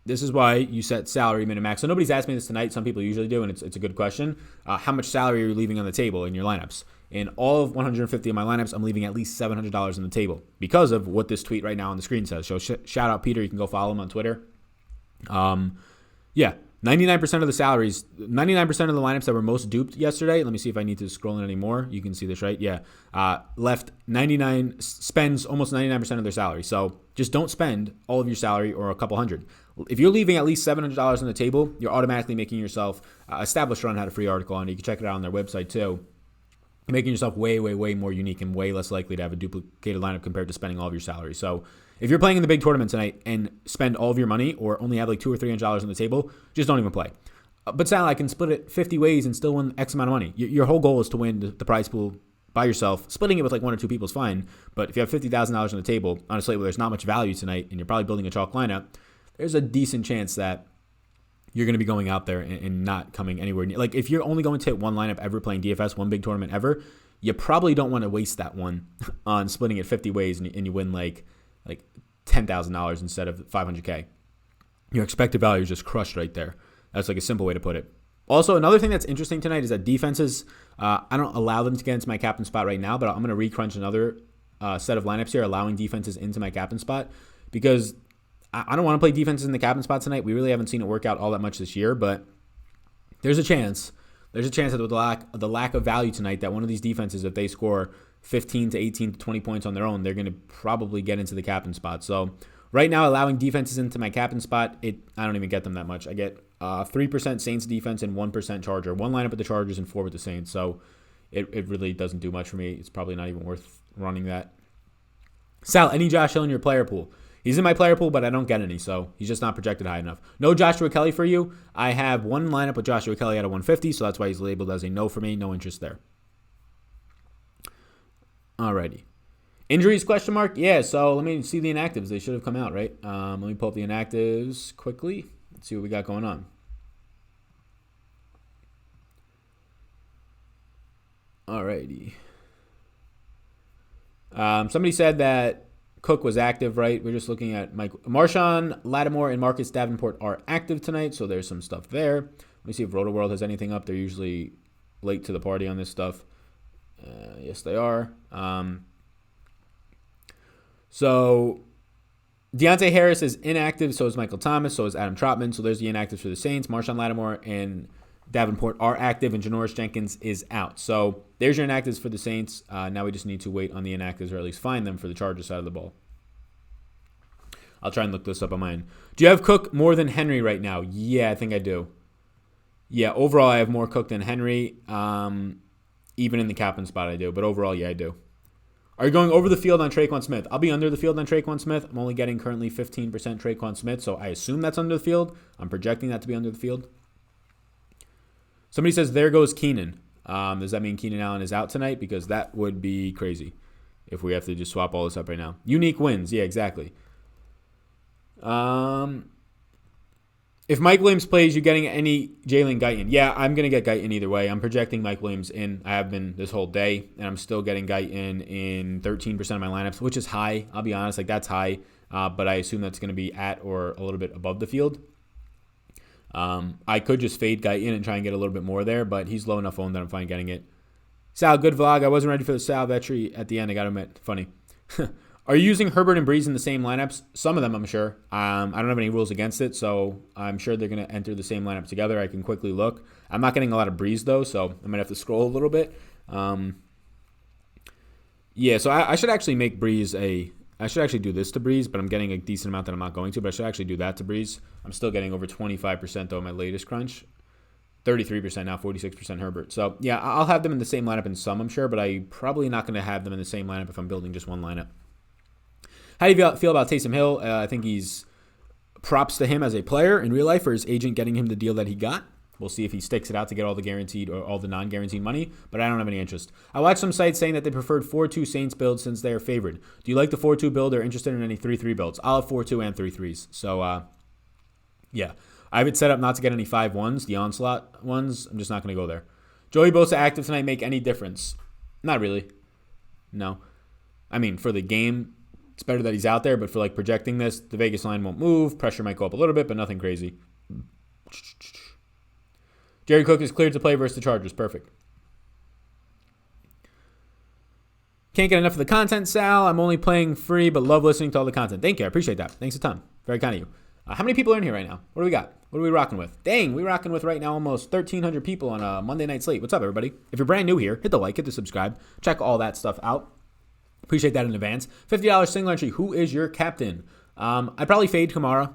This is why you set salary min-max. So nobody's asked me this tonight. Some people usually do, and it's a good question. How much salary are you leaving on the table in your lineups? In all of 150 of my lineups, I'm leaving at least $700 on the table because of what this tweet right now on the screen says. So shout out Peter. You can go follow him on Twitter. Yeah. 99% of the salaries, 99% of the lineups that were most duped yesterday. Let me see if I need to scroll in anymore. You can see this, right? Yeah. Spends almost 99% of their salary. So just don't spend all of your salary or a couple hundred. If you're leaving at least $700 on the table, you're automatically making yourself, Established Run had a free article on it. You can check it out on their website too. You're making yourself way, way, way more unique and way less likely to have a duplicated lineup compared to spending all of your salary. So if you're playing in the big tournament tonight and spend all of your money or only have like $200 or $300 on the table, just don't even play. But Sal, I can split it 50 ways and still win X amount of money. Your whole goal is to win the prize pool by yourself. Splitting it with like 1 or 2 people is fine. But if you have $50,000 on the table on a slate where there's not much value tonight and you're probably building a chalk lineup, there's a decent chance that you're going to be going out there and not coming anywhere near. Like if you're only going to hit one lineup ever playing DFS, one big tournament ever, you probably don't want to waste that one on splitting it 50 ways and you win like $10,000 instead of $500K. Your expected value is just crushed right there. That's like a simple way to put it. Also, another thing that's interesting tonight is that defenses, I don't allow them to get into my captain spot right now, but I'm going to recrunch another set of lineups here, allowing defenses into my captain spot because I don't want to play defenses in the captain spot tonight. We really haven't seen it work out all that much this year, but there's a chance that with the lack of value tonight that one of these defenses, if they score 15 to 18 to 20 points on their own, they're going to probably get into the captain spot. So right now, allowing defenses into my captain spot, I don't even get them that much. I get 3% Saints defense and 1% Charger. 1 lineup with the Chargers and 4 with the Saints. So it really doesn't do much for me. It's probably not even worth running that. Sal, any Josh Hill in your player pool? He's in my player pool, but I don't get any, so he's just not projected high enough. No Joshua Kelly for you. I have one lineup with Joshua Kelly at a 150, so that's why he's labeled as a no for me. No interest there. Alrighty. Injuries, question mark? Yeah, so let me see the inactives. They should have come out, right? Let me pull up the inactives quickly. Let's see what we got going on. Alrighty. Somebody said that Cook was active, right? We're just looking at Marshawn Lattimore and Marcus Davenport are active tonight, so there's some stuff there. Let me see if Roto World has anything up. They're usually late to the party on this stuff. Yes, they are. So Deontay Harris is inactive, so is Michael Thomas, so is Adam Trotman. So there's the inactives for the Saints. Marshawn Lattimore and Davenport are active, and Janoris Jenkins is out. So there's your inactives for the Saints. Now we just need to wait on the inactives, or at least find them for the Chargers side of the ball. I'll try and look this up on mine. Do you have Cook more than Henry right now? Yeah, I think I do. Yeah, overall I have more Cook than Henry. Even in the captain spot I do, but overall, yeah, I do. Are you going over the field on Traquan Smith? I'll be under the field on Traquan Smith. I'm only getting currently 15% Traquan Smith, so I assume that's under the field. I'm projecting that to be under the field. Somebody says, there goes Keenan. Does that mean Keenan Allen is out tonight? Because that would be crazy if we have to just swap all this up right now. Unique wins. Yeah, exactly. If Mike Williams plays, you getting any Jalen Guyton? Yeah, I'm going to get Guyton either way. I'm projecting Mike Williams in. I have been this whole day, and I'm still getting Guyton in 13% of my lineups, which is high. I'll be honest, like that's high, but I assume that's going to be at or a little bit above the field. I could just fade Guyton and try and get a little bit more there, but he's low enough owned that I'm fine getting it. Sal, good vlog. I wasn't ready for the Sal Vetri at the end. I got to admit, funny. Are you using Herbert and Breeze in the same lineups? Some of them, I'm sure. I don't have any rules against it, so I'm sure they're going to enter the same lineup together. I can quickly look. I'm not getting a lot of Breeze, though, so I might have to scroll a little bit. Yeah, so I should actually make Breeze I should actually do this to Breeze, but I'm getting a decent amount that I'm not going to, but I should actually do that to Breeze. I'm still getting over 25%, though, in my latest crunch. 33% now, 46% Herbert. So, yeah, I'll have them in the same lineup in some, I'm sure, but I'm probably not going to have them in the same lineup if I'm building just one lineup. How do you feel about Taysom Hill? I think he's props to him as a player in real life for his agent getting him the deal that he got. We'll see if he sticks it out to get all the guaranteed or all the non-guaranteed money, but I don't have any interest. I watched some sites saying that they preferred 4-2 Saints builds since they are favored. Do you like the 4-2 build or interested in any 3-3 builds? I'll have 4-2 and 3-3s. So, yeah. I have it set up not to get any 5-1s, the onslaught ones. I'm just not going to go there. Joey Bosa active tonight make any difference? Not really. No. I mean, for the game, it's better that he's out there, but for like projecting this, the Vegas line won't move. Pressure might go up a little bit, but nothing crazy. Jerry Cook is cleared to play versus the Chargers. Perfect. Can't get enough of the content, Sal. I'm only playing free, but love listening to all the content. Thank you. I appreciate that. Thanks a ton. Very kind of you. How many people are in here right now? What do we got? What are we rocking with? Dang, we're rocking with right now almost 1,300 people on a Monday night slate. What's up, everybody? If you're brand new here, hit the like, hit the subscribe. Check all that stuff out. Appreciate that in advance. $50 single entry. Who is your captain? I'd probably fade Kamara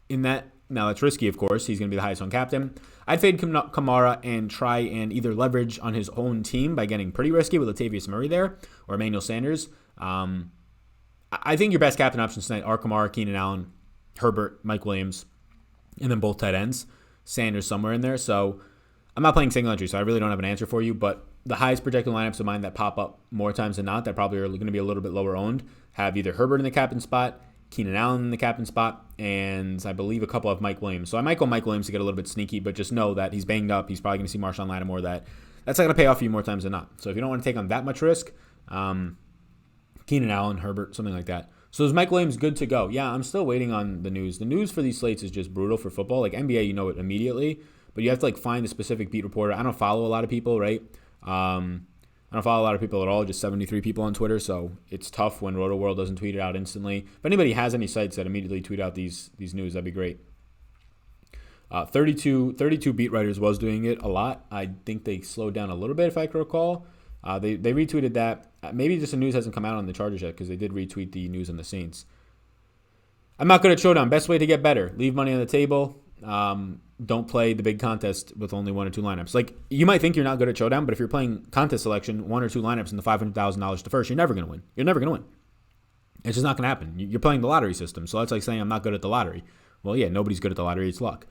in that. Now, that's risky, of course. He's going to be the highest on captain. I'd fade Kamara and try and either leverage on his own team by getting pretty risky with Latavius Murray there or Emmanuel Sanders. I think your best captain options tonight are Kamara, Keenan Allen, Herbert, Mike Williams, and then both tight ends. Sanders somewhere in there. So I'm not playing single entry, so I really don't have an answer for you. But the highest projected lineups of mine that pop up more times than not that probably are going to be a little bit lower owned have either Herbert in the captain spot, Keenan Allen in the captain spot, and I believe a couple of Mike Williams. So I might go Mike Williams to get a little bit sneaky, but just know that he's banged up. He's probably going to see Marshawn Lattimore. That's not going to pay off for you more times than not. So if you don't want to take on that much risk, Keenan Allen, Herbert, something like that. So is Mike Williams good to go? Yeah, I'm still waiting on the news. The news for these slates is just brutal for football. Like NBA, you know it immediately, but you have to like find a specific beat reporter. I don't follow a lot of people, right? I don't follow a lot of people at all, just 73 people on Twitter, so it's tough when Roto World doesn't tweet it out instantly. If anybody has any sites that immediately tweet out these news, that'd be great. 32 beat writers was doing it a lot. I think they slowed down a little bit, if I can recall. They retweeted that. Maybe just the news hasn't come out on the Chargers yet because they did retweet the news on the Saints. I'm not good at Showdown. Best way to get better. Leave money on the table. Don't play the big contest with only 1 or 2 lineups. Like, you might think you're not good at Showdown, but if you're playing contest selection, 1 or 2 lineups in the $500,000 to first, you're never going to win. You're never going to win. It's just not going to happen. You're playing the lottery system. So that's like saying I'm not good at the lottery. Well, yeah, nobody's good at the lottery. It's luck.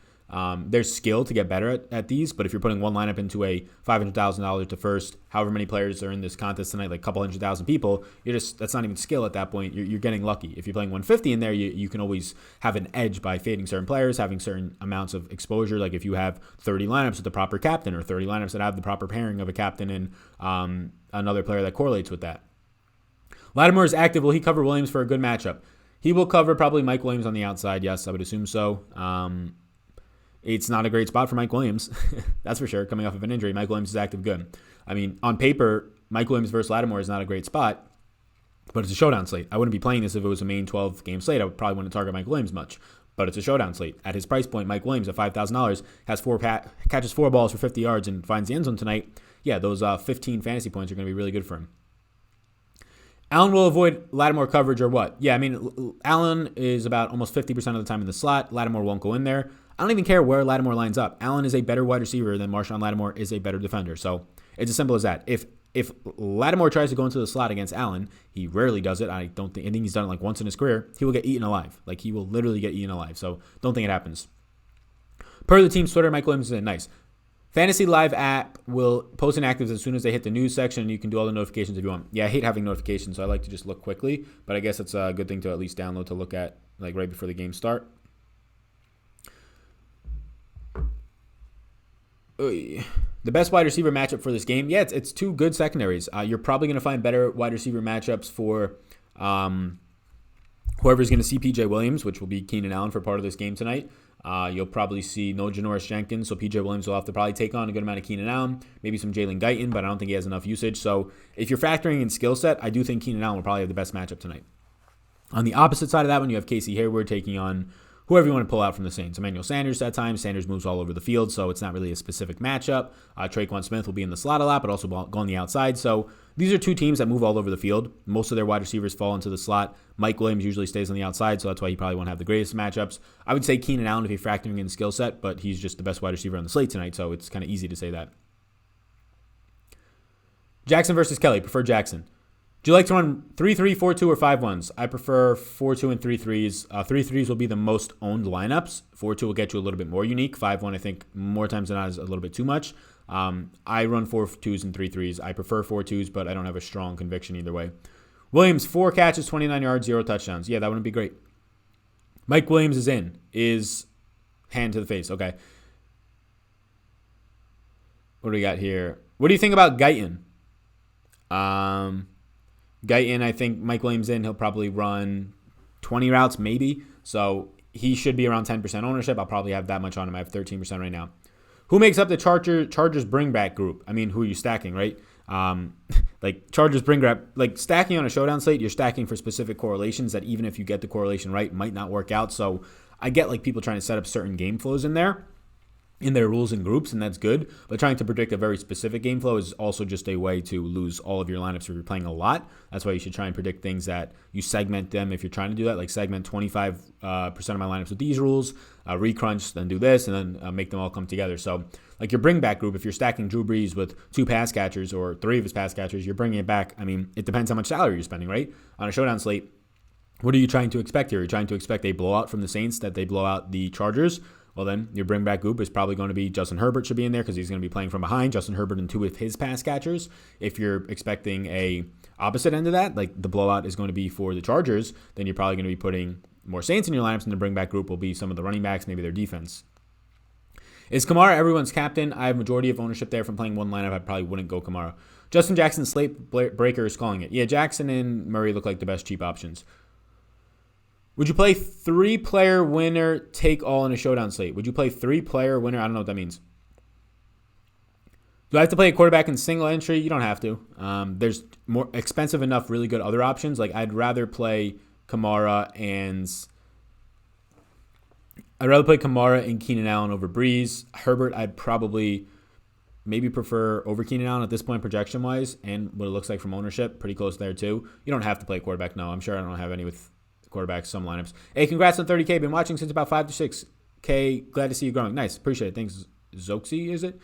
There's skill to get better at these, but if you're putting one lineup into a $500,000 to first, however many players are in this contest tonight, like a couple 100,000 people, that's not even skill at that point. You're getting lucky. If you're playing 150 in there, you can always have an edge by fading certain players, having certain amounts of exposure. Like if you have 30 lineups with the proper captain or 30 lineups that have the proper pairing of a captain and another player that correlates with that. Lattimore is active. Will he cover Williams for a good matchup? He will cover probably Mike Williams on the outside. Yes, I would assume so. It's not a great spot for Mike Williams. That's for sure. Coming off of an injury, Mike Williams is active good. I mean, on paper, Mike Williams versus Lattimore is not a great spot, but it's a showdown slate. I wouldn't be playing this if it was a main 12-game slate. I would probably want to target Mike Williams much, but it's a showdown slate. At his price point, Mike Williams at $5,000 has catches 4 balls for 50 yards and finds the end zone tonight. Yeah, those 15 fantasy points are going to be really good for him. Allen will avoid Lattimore coverage or what? Yeah, I mean, Allen is about almost 50% of the time in the slot. Lattimore won't go in there. I don't even care where Lattimore lines up. Allen is a better wide receiver than Marshawn Lattimore is a better defender. So it's as simple as that. If Lattimore tries to go into the slot against Allen, he rarely does it. I think he's done it like once in his career. He will get eaten alive. Like he will literally get eaten alive. So don't think it happens. Per the team's Twitter, Mike Williams is nice. Fantasy Live app will post inactives as soon as they hit the news section, and you can do all the notifications if you want. Yeah, I hate having notifications, so I like to just look quickly, but I guess it's a good thing to at least download to look at like right before the game start. The best wide receiver matchup for this game, yeah, it's two good secondaries. You're probably going to find better wide receiver matchups for whoever's going to see P.J. Williams, which will be Keenan Allen for part of this game tonight. You'll probably see no Janoris Jenkins, so P.J. Williams will have to probably take on a good amount of Keenan Allen, maybe some Jalen Guyton, but I don't think he has enough usage. So if you're factoring in skill set, I do think Keenan Allen will probably have the best matchup tonight. On the opposite side of that one, you have Casey Hayward taking on whoever you want to pull out from the Saints. Emmanuel Sanders that time. Sanders moves all over the field, so it's not really a specific matchup. Traquan Smith will be in the slot a lot, but also go on the outside. So these are two teams that move all over the field. Most of their wide receivers fall into the slot. Mike Williams usually stays on the outside, so that's why he probably won't have the greatest matchups. I would say Keenan Allen if you're factoring in skill set, but he's just the best wide receiver on the slate tonight, so it's kind of easy to say that. Jackson versus Kelly. Prefer Jackson. Do you like to run 3-3, 4-2, or 5-1s? I prefer 4-2 and 3-3s. 3-3s will be the most owned lineups. 4-2 will get you a little bit more unique. 5-1, I think, more times than not is a little bit too much. I run 4-2s and 3-3s. I prefer 4-2s, but I don't have a strong conviction either way. Williams, 4 catches, 29 yards, 0 touchdowns. Yeah, that wouldn't be great. Mike Williams is hand to the face. Okay. What do we got here? What do you think about Guyton? Guyton, I think Mike Williams he'll probably run 20 routes maybe. So he should be around 10% ownership. I'll probably have that much on him. I have 13% right now. Who makes up the Chargers bring back group? I mean, who are you stacking, right? Like Chargers bring back, like stacking on a showdown slate, you're stacking for specific correlations that even if you get the correlation right, might not work out. So I get like people trying to set up certain game flows in there, in their rules and groups, and that's good. But trying to predict a very specific game flow is also just a way to lose all of your lineups if you're playing a lot. That's why you should try and predict things that you segment them if you're trying to do that, like segment 25% of my lineups with these rules, recrunch, then do this, and then make them all come together. So like your bring back group, if you're stacking Drew Brees with 2 pass catchers or 3 of his pass catchers, you're bringing it back. I mean, it depends how much salary you're spending, right? On a showdown slate, what are you trying to expect here? You're trying to expect a blowout from the Saints, that they blow out the Chargers. Well, then your bring back group is probably going to be Justin Herbert should be in there because he's going to be playing from behind. Justin Herbert and 2 of his pass catchers. If you're expecting a opposite end of that, like the blowout is going to be for the Chargers, then you're probably going to be putting more Saints in your lineups, and the bring back group will be some of the running backs, maybe their defense. Is Kamara everyone's captain? I have majority of ownership there. From playing one lineup, I probably wouldn't go Kamara. Justin Jackson, slate breaker, is calling it. Yeah, Jackson and Murray look like the best cheap options. Would you play 3-player winner, take all in a showdown slate? Would you play 3-player winner? I don't know what that means. Do I have to play a quarterback in single entry? You don't have to. There's more expensive enough, really good other options. Like I'd rather play Kamara and Keenan Allen over Breeze. Herbert, I'd probably maybe prefer over Keenan Allen at this point, projection-wise, and what it looks like from ownership. Pretty close there, too. You don't have to play quarterback. No, I'm sure I don't have any with quarterbacks, some lineups. Hey, congrats on 30K. Been watching since about 5 to 6K. Glad to see you growing. Nice. Appreciate it. Thanks, Zoxy, is it?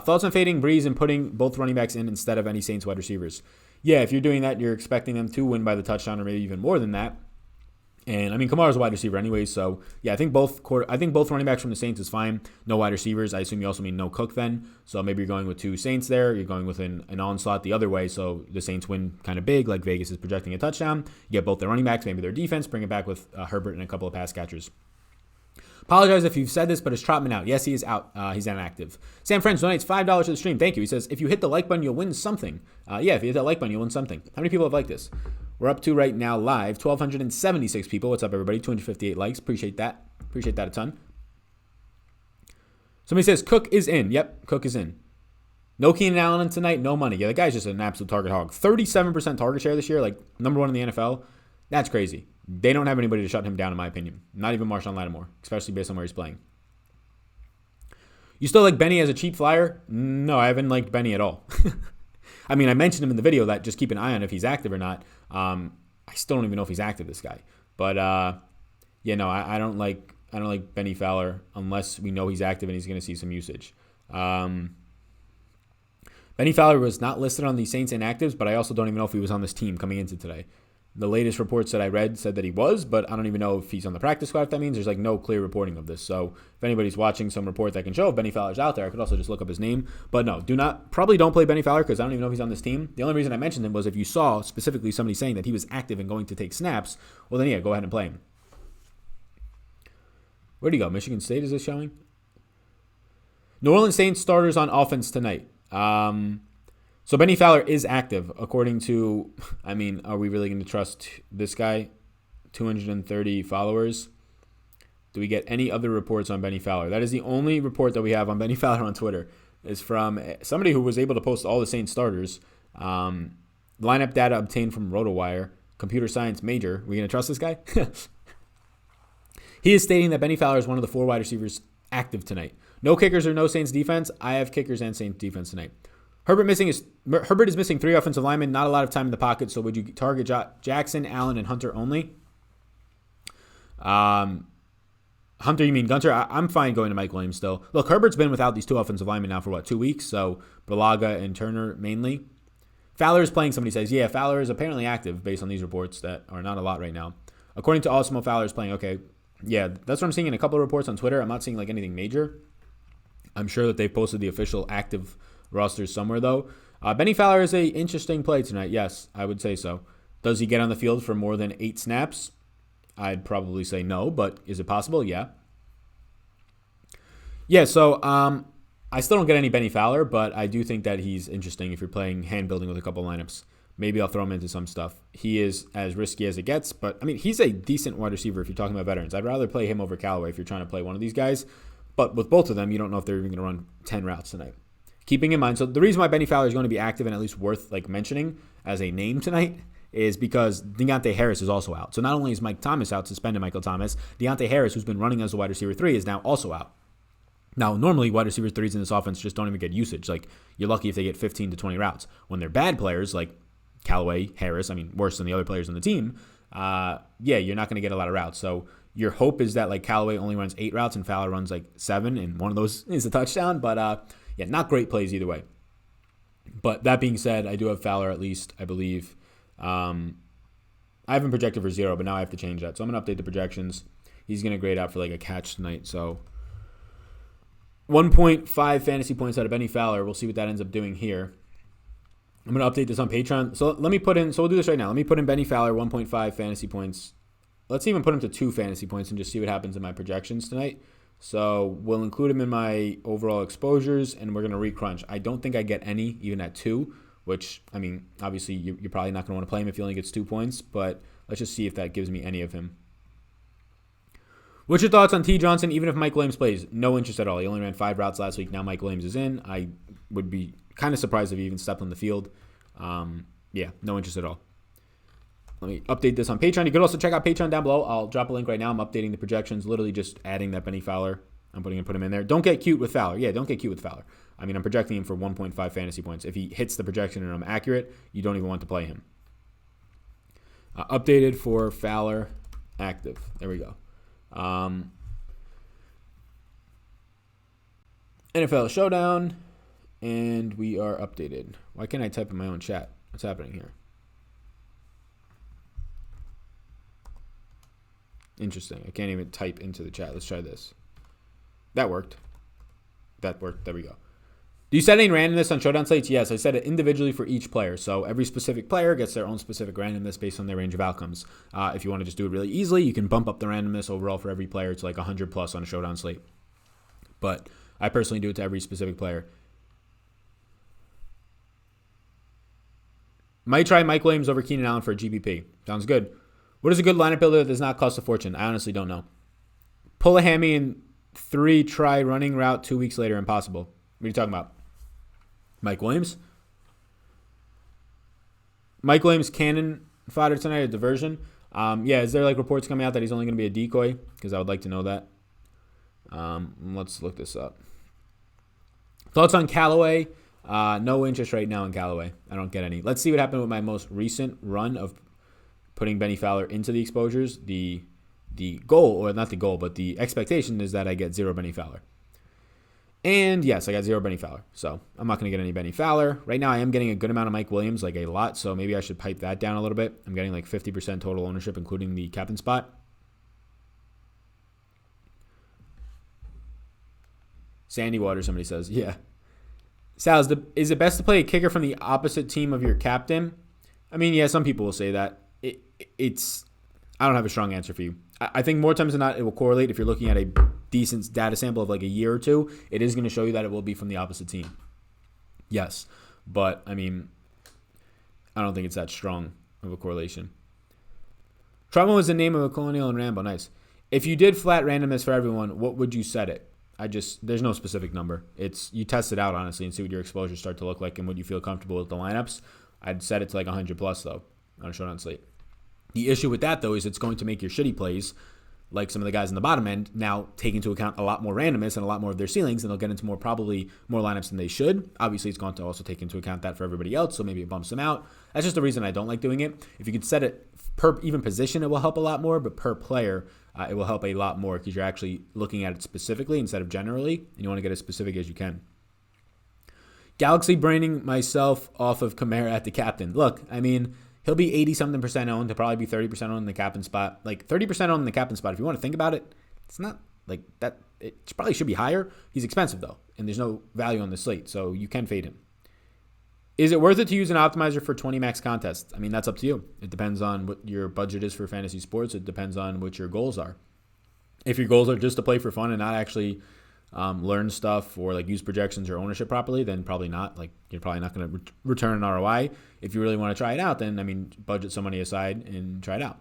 Thoughts on fading Breeze and putting both running backs in instead of any Saints wide receivers? yeah, if you're doing that, you're expecting them to win by the touchdown or maybe even more than that. And I mean, Kamara's a wide receiver anyway, so yeah, I think both running backs from the Saints is fine. No wide receivers. I assume you also mean no Cook then. So maybe you're going with two Saints there. You're going with an onslaught the other way, so the Saints win kind of big, like Vegas is projecting a touchdown. You get both their running backs, maybe their defense, bring it back with Herbert and a couple of pass catchers. Apologize if you've said this, but is Trotman out? Yes, he is out. He's inactive. Sam French donates $5 to the stream. Thank you. He says, if you hit the like button, you'll win something. Yeah, if you hit that like button, you'll win something. How many people have liked this? We're up to right now live 1,276 people. What's up, everybody? 258 likes. Appreciate that. Appreciate that a ton. Somebody says Cook is in. Yep, Cook is in. No Keenan Allen tonight. No money. Yeah, the guy's just an absolute target hog. 37% target share this year, like number one in the NFL. That's crazy. They don't have anybody to shut him down, in my opinion. Not even Marshawn Lattimore, especially based on where he's playing. You still like Benny as a cheap flyer? No, I haven't liked Benny at all. I mean, I mentioned him in the video that just keep an eye on if he's active or not. I still don't even know if he's active, this guy. But yeah, no, I don't like Benny Fowler unless we know he's active and he's going to see some usage. Benny Fowler was not listed on the Saints inactives, but I also don't even know if he was on this team coming into today. The latest reports that I read said that he was, but I don't even know if he's on the practice squad, if that means. There's like no clear reporting of this. So if anybody's watching some report that can show if Benny Fowler's out there, I could also just look up his name. But no, probably don't play Benny Fowler because I don't even know if he's on this team. The only reason I mentioned him was if you saw specifically somebody saying that he was active and going to take snaps, well then yeah, go ahead and play him. Where'd he go? Michigan State, is this showing? New Orleans Saints starters on offense tonight. So Benny Fowler is active, according to, I mean, are we really going to trust this guy? 230 followers. Do we get any other reports on Benny Fowler? That is the only report that we have on Benny Fowler on Twitter. Is from somebody who was able to post all the Saints starters. Lineup data obtained from RotoWire. Computer science major. We going to trust this guy? He is stating that Benny Fowler is one of the 4 wide receivers active tonight. No kickers or no Saints defense. I have kickers and Saints defense tonight. Herbert is missing 3 offensive linemen, not a lot of time in the pocket, so would you target Jackson, Allen, and Hunter only? Hunter, you mean Gunter? I'm fine going to Mike Williams still. Look, Herbert's been without these 2 offensive linemen now for, 2 weeks, so Balaga and Turner mainly. Fowler is playing, somebody says. Yeah, Fowler is apparently active based on these reports that are not a lot right now. According to Osmo, Fowler is playing. Okay, yeah, that's what I'm seeing in a couple of reports on Twitter. I'm not seeing anything major. I'm sure that they've posted the official active rosters somewhere, though. Benny Fowler is a interesting play tonight. Yes, I would say so. Does he get on the field for more than 8 snaps? I'd probably say no, but is it possible? Yeah. Yeah, so I still don't get any Benny Fowler, but I do think that he's interesting if you're playing hand building with a couple lineups. Maybe I'll throw him into some stuff. He is as risky as it gets, but I mean, he's a decent wide receiver if you're talking about veterans. I'd rather play him over Callaway if you're trying to play one of these guys. But with both of them, you don't know if they're even going to run 10 routes tonight. Keeping in mind, so the reason why Benny Fowler is going to be active and at least worth mentioning as a name tonight is because Deontay Harris is also out. So not only is Mike Thomas out, suspended Michael Thomas, Deontay Harris, who's been running as a wide receiver 3, is now also out. Now, normally wide receiver 3s in this offense just don't even get usage. Like, you're lucky if they get 15 to 20 routes. When they're bad players like Callaway, Harris, I mean, worse than the other players on the team, yeah, you're not going to get a lot of routes. So your hope is that Callaway only runs 8 routes and Fowler runs 7, and one of those is a touchdown. But yeah, not great plays either way. But that being said, I do have Fowler at least, I believe. I haven't projected for 0, but now I have to change that. So I'm going to update the projections. He's going to grade out for a catch tonight. So 1.5 fantasy points out of Benny Fowler. We'll see what that ends up doing here. I'm going to update this on Patreon. So let me put in, so we'll do this right now. Let me put in Benny Fowler, 1.5 fantasy points. Let's even put him to 2 fantasy points and just see what happens in my projections tonight. So we'll include him in my overall exposures, and we're going to recrunch. I don't think I get any, even at 2, which, I mean, obviously you're probably not going to want to play him if he only gets 2 points, but let's just see if that gives me any of him. What's your thoughts on T. Johnson, even if Mike Williams plays? No interest at all. He only ran 5 routes last week. Now Mike Williams is in. I would be kind of surprised if he even stepped on the field. Yeah, no interest at all. Let me update this on Patreon. You could also check out Patreon down below. I'll drop a link right now. I'm updating the projections, literally just adding that Benny Fowler. I'm put him in there. Don't get cute with Fowler. Yeah, don't get cute with Fowler. I mean, I'm projecting him for 1.5 fantasy points. If he hits the projection and I'm accurate, you don't even want to play him. Updated for Fowler active. There we go. NFL Showdown, and we are updated. Why can't I type in my own chat? What's happening here? Interesting. I can't even type into the chat. Let's try this. That worked. That worked. There we go. Do you set any randomness on showdown slates? Yes, I set it individually for each player. So every specific player gets their own specific randomness based on their range of outcomes. If you want to just do it really easily, you can bump up the randomness overall for every player. It's like 100 plus on a showdown slate. But I personally do it to every specific player. Might try Mike Williams over Keenan Allen for a GBP. Sounds good. What is a good lineup builder that does not cost a fortune? I honestly don't know. Pull a hammy in 3, try running route 2 weeks later. Impossible. What are you talking about? Mike Williams? Mike Williams cannon fodder tonight, a diversion. Yeah, is there like reports coming out that he's only going to be a decoy? Because I would like to know that. Let's look this up. Thoughts on Callaway? No interest right now in Callaway. I don't get any. Let's see what happened with my most recent run of putting Benny Fowler into the exposures. The goal, or not the goal, but the expectation is that I get 0 Benny Fowler. And yes, I got 0 Benny Fowler. So I'm not going to get any Benny Fowler. Right now I am getting a good amount of Mike Williams, like a lot. So maybe I should pipe that down a little bit. I'm getting like 50% total ownership, including the captain spot. Sandy Water, somebody says. Yeah. Sal, is it best to play a kicker from the opposite team of your captain? I mean, yeah, some people will say that. I don't have a strong answer for you. I think more times than not, it will correlate. If you're looking at a decent data sample of like a year or two, it is going to show you that it will be from the opposite team. Yes. But, I mean, I don't think it's that strong of a correlation. Trauma was the name of a Colonial and Rambo. Nice. If you did flat randomness for everyone, what would you set it? There's no specific number. You test it out, honestly, and see what your exposures start to look like and what you feel comfortable with the lineups. I'd set it to like 100 plus, though, on a showdown slate. The issue with that, though, is it's going to make your shitty plays, like some of the guys in the bottom end, now take into account a lot more randomness and a lot more of their ceilings, and they'll get into probably more lineups than they should. Obviously, it's going to also take into account that for everybody else, so maybe it bumps them out. That's just the reason I don't like doing it. If you could set it per even position, it will help a lot more, but per player, it will help a lot more because you're actually looking at it specifically instead of generally, and you want to get as specific as you can. Galaxy braining myself off of Kamara at the captain. Look, I mean, he'll be 80-something% owned. He'll probably be 30% owned in the captain spot. Like 30% owned in the captain spot. If you want to think about it, it's not like that. It probably should be higher. He's expensive, though, and there's no value on the slate, so you can fade him. Is it worth it to use an optimizer for 20 max contests? I mean, that's up to you. It depends on what your budget is for fantasy sports. It depends on what your goals are. If your goals are just to play for fun and not actually learn stuff or like use projections or ownership properly, then probably not. Like you're probably not going to return an ROI. If you really want to try it out, then I mean, budget some money aside and try it out.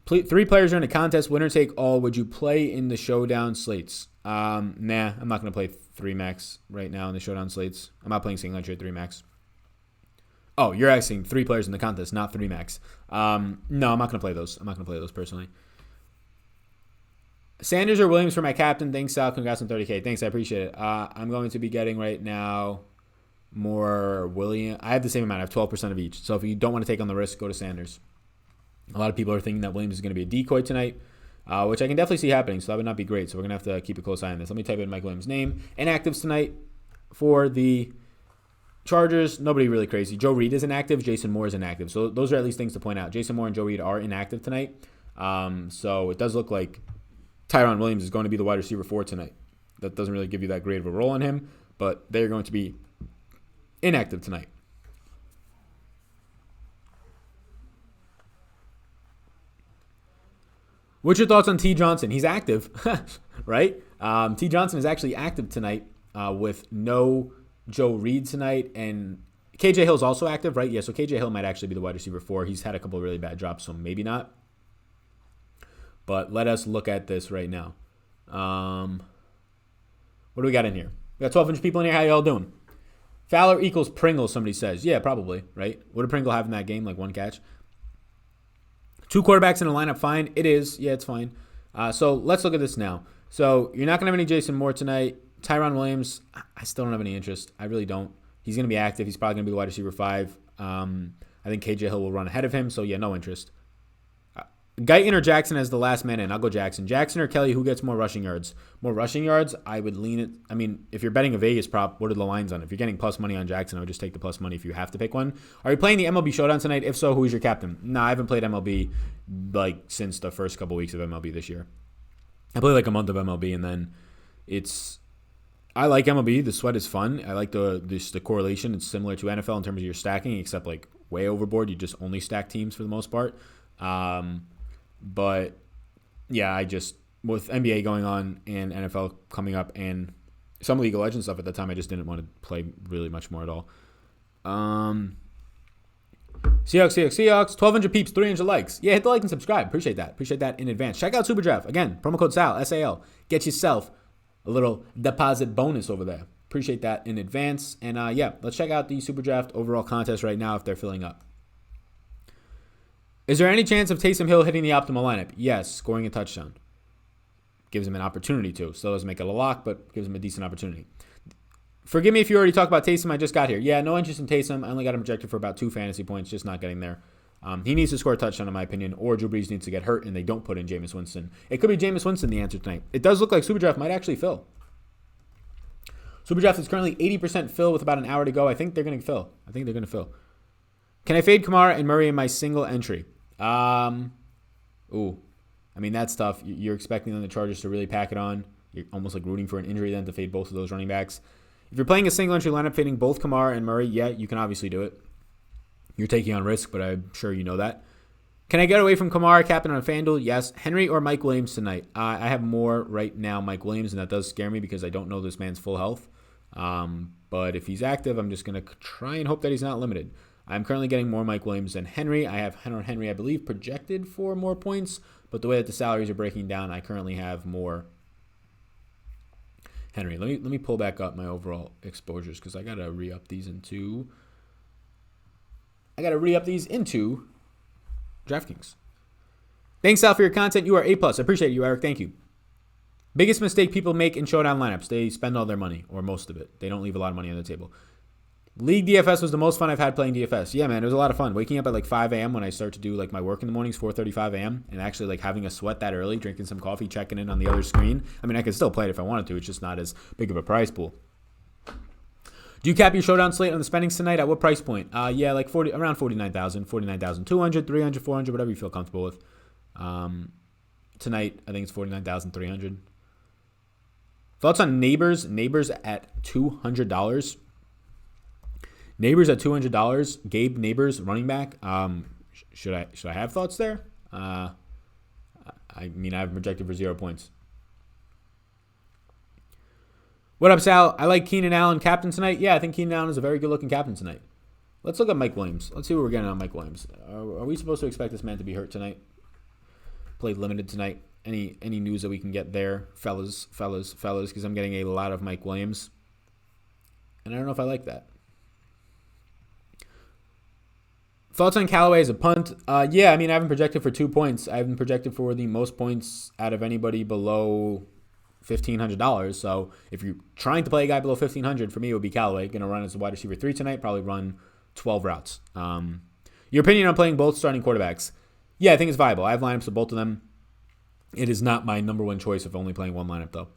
Three players are in a contest. Winner take all. Would you play in the showdown slates? Nah, I'm not going to play 3 max right now in the showdown slates. I'm not playing single entry at 3 max. Oh, you're asking 3 players in the contest, not 3 max. No, I'm not going to play those. I'm not going to play those personally. Sanders or Williams for my captain. Thanks, Sal. Congrats on 30K. Thanks, I appreciate it. I'm going to be getting right now more Williams. I have the same amount. I have 12% of each. So if you don't want to take on the risk, go to Sanders. A lot of people are thinking that Williams is going to be a decoy tonight, which I can definitely see happening, so that would not be great. So we're going to have to keep a close eye on this. Let me type in Mike Williams' name. Inactives tonight for the Chargers. Nobody really crazy. Joe Reed is inactive. Jason Moore is inactive. So those are at least things to point out. Jason Moore and Joe Reed are inactive tonight. So it does look like Tyron Williams is going to be the wide receiver 4 tonight. That doesn't really give you that great of a role on him, but they're going to be inactive tonight. What's your thoughts on T. Johnson? He's active, right? T. Johnson is actually active tonight with no Joe Reed tonight. And KJ Hill's also active, right? Yeah, so KJ Hill might actually be the wide receiver 4. He's had a couple of really bad drops, so maybe not. But let us look at this right now. What do we got in here? We got 1,200 people in here. How y'all doing? Fowler equals Pringle, somebody says. Yeah, probably, right? What did Pringle have in that game? Like 1 catch? 2 quarterbacks in a lineup, fine. It is. Yeah, it's fine. So let's look at this now. So you're not going to have any Jason Moore tonight. Tyron Williams, I still don't have any interest. I really don't. He's going to be active. He's probably going to be the wide receiver 5. I think KJ Hill will run ahead of him. So, yeah, no interest. Guyton or Jackson as the last man in. I'll go Jackson. Jackson or Kelly, who gets more rushing yards? More rushing yards, I would lean it. I mean, if you're betting a Vegas prop, what are the lines on? If you're getting plus money on Jackson, I would just take the plus money if you have to pick one. Are you playing the MLB Showdown tonight? If so, who is your captain? No, I haven't played MLB since the first couple weeks of MLB this year. I played a month of MLB, and then I like MLB. The sweat is fun. I like the correlation. It's similar to NFL in terms of your stacking, except way overboard. You just only stack teams for the most part. But yeah, with NBA going on and NFL coming up and some League of Legends stuff at the time, I just didn't want to play really much more at all. Seahawks, 1,200 peeps, 300 likes. Yeah, hit the like and subscribe. Appreciate that in advance. Check out SuperDraft. Again, promo code SAL, S-A-L. Get yourself a little deposit bonus over there. Appreciate that in advance. And let's check out the SuperDraft overall contest right now if they're filling up. Is there any chance of Taysom Hill hitting the optimal lineup? Yes, scoring a touchdown. Gives him an opportunity to. Still doesn't make it a lock, but gives him a decent opportunity. Forgive me if you already talked about Taysom. I just got here. Yeah, no interest in Taysom. I only got him projected for about 2 fantasy points, just not getting there. He needs to score a touchdown, in my opinion, or Drew Brees needs to get hurt and they don't put in Jameis Winston. It could be Jameis Winston the answer tonight. It does look like SuperDraft might actually fill. SuperDraft is currently 80% fill with about an hour to go. I think they're going to fill. Can I fade Kamara and Murray in my single entry? I mean, that's tough. You're expecting the Chargers to really pack it on. You're almost rooting for an injury then to fade both of those running backs. If you're playing a single entry lineup, fading both Kamara and Murray, yeah, you can obviously do it. You're taking on risk, but I'm sure you know that. Can I get away from Kamara, captain on FanDuel? Yes. Henry or Mike Williams tonight? I have more right now Mike Williams, and that does scare me because I don't know this man's full health. But if he's active, I'm just going to try and hope that he's not limited. I'm currently getting more Mike Williams than Henry. I have Henry, I believe, projected for more points, but the way that the salaries are breaking down, I currently have more Henry. Let me pull back up my overall exposures because I gotta re-up these into DraftKings. Thanks, Sal, for your content. You are A+. I appreciate you, Eric. Thank you. Biggest mistake people make in Showdown lineups: they spend all their money, or most of it. They don't leave a lot of money on the table. League DFS was the most fun I've had playing DFS. Yeah, man, it was a lot of fun. Waking up at 5 a.m. when I start to do my work in the mornings, 4:35 a.m., and actually having a sweat that early, drinking some coffee, checking in on the other screen. I mean, I could still play it if I wanted to. It's just not as big of a prize pool. Do you cap your Showdown slate on the spendings tonight? At what price point? Yeah, around 49,000, 49,200, 300, 400, whatever you feel comfortable with. Tonight, I think it's 49,300. Thoughts on Neighbors? Neighbors at $200. Neighbors at $200. Gabe Neighbors, running back. Should I have thoughts there? I mean, I have projected for 0 points. What up, Sal? I like Keenan Allen captain tonight. Yeah, I think Keenan Allen is a very good-looking captain tonight. Let's look at Mike Williams. Let's see what we're getting on Mike Williams. Are we supposed to expect this man to be hurt tonight? Played limited tonight. Any news that we can get there, fellas? Because I'm getting a lot of Mike Williams, and I don't know if I like that. Thoughts on Callaway as a punt? Yeah, I mean, I haven't projected for 2 points. I haven't projected for the most points out of anybody below $1,500. So if you're trying to play a guy below $1,500, for me, it would be Callaway. Going to run as a wide receiver 3 tonight, probably run 12 routes. Your opinion on playing both starting quarterbacks? Yeah, I think it's viable. I have lineups of both of them. It is not my number one choice of only playing one lineup, though.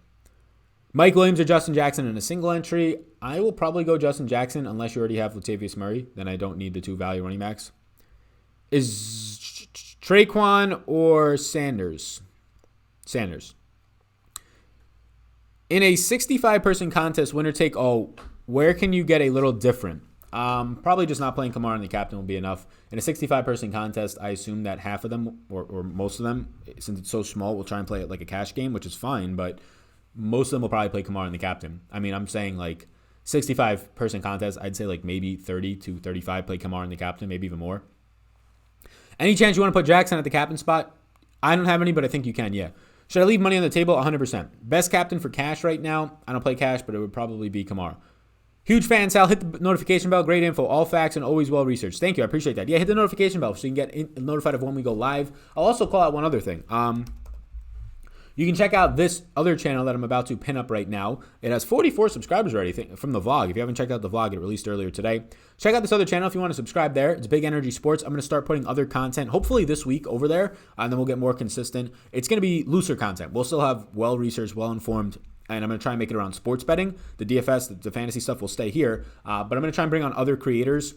Mike Williams or Justin Jackson in a single entry? I will probably go Justin Jackson unless you already have Latavius Murray. Then I don't need the 2 value running backs. Is Traquan or Sanders? Sanders. In a 65-person contest, winner take all, where can you get a little different? Probably just not playing Kamara and the captain will be enough. In a 65-person contest, I assume that half of them, or most of them, since it's so small, will try and play it like a cash game, which is fine, but most of them will probably play Kamara and the captain. I mean, I'm saying 65-person contest, I'd say maybe 30 to 35 play Kamara and the captain, maybe even more. Any chance you want to put Jackson at the captain spot? I don't have any, but I think you can, yeah. Should I leave money on the table? 100%. Best captain for cash right now? I don't play cash, but it would probably be Kamara. Huge fan, Sal. Hit the notification bell. Great info. All facts and always well researched. Thank you. I appreciate that. Yeah, hit the notification bell so you can get notified of when we go live. I'll also call out one other thing. You can check out this other channel that I'm about to pin up right now. It has 44 subscribers already from the vlog. If you haven't checked out the vlog, it released earlier today. Check out this other channel if you want to subscribe there. It's Big Energy Sports. I'm going to start putting other content, hopefully this week over there, and then we'll get more consistent. It's going to be looser content. We'll still have well-researched, well-informed, and I'm going to try and make it around sports betting. The DFS, the fantasy stuff will stay here, but I'm going to try and bring on other creators.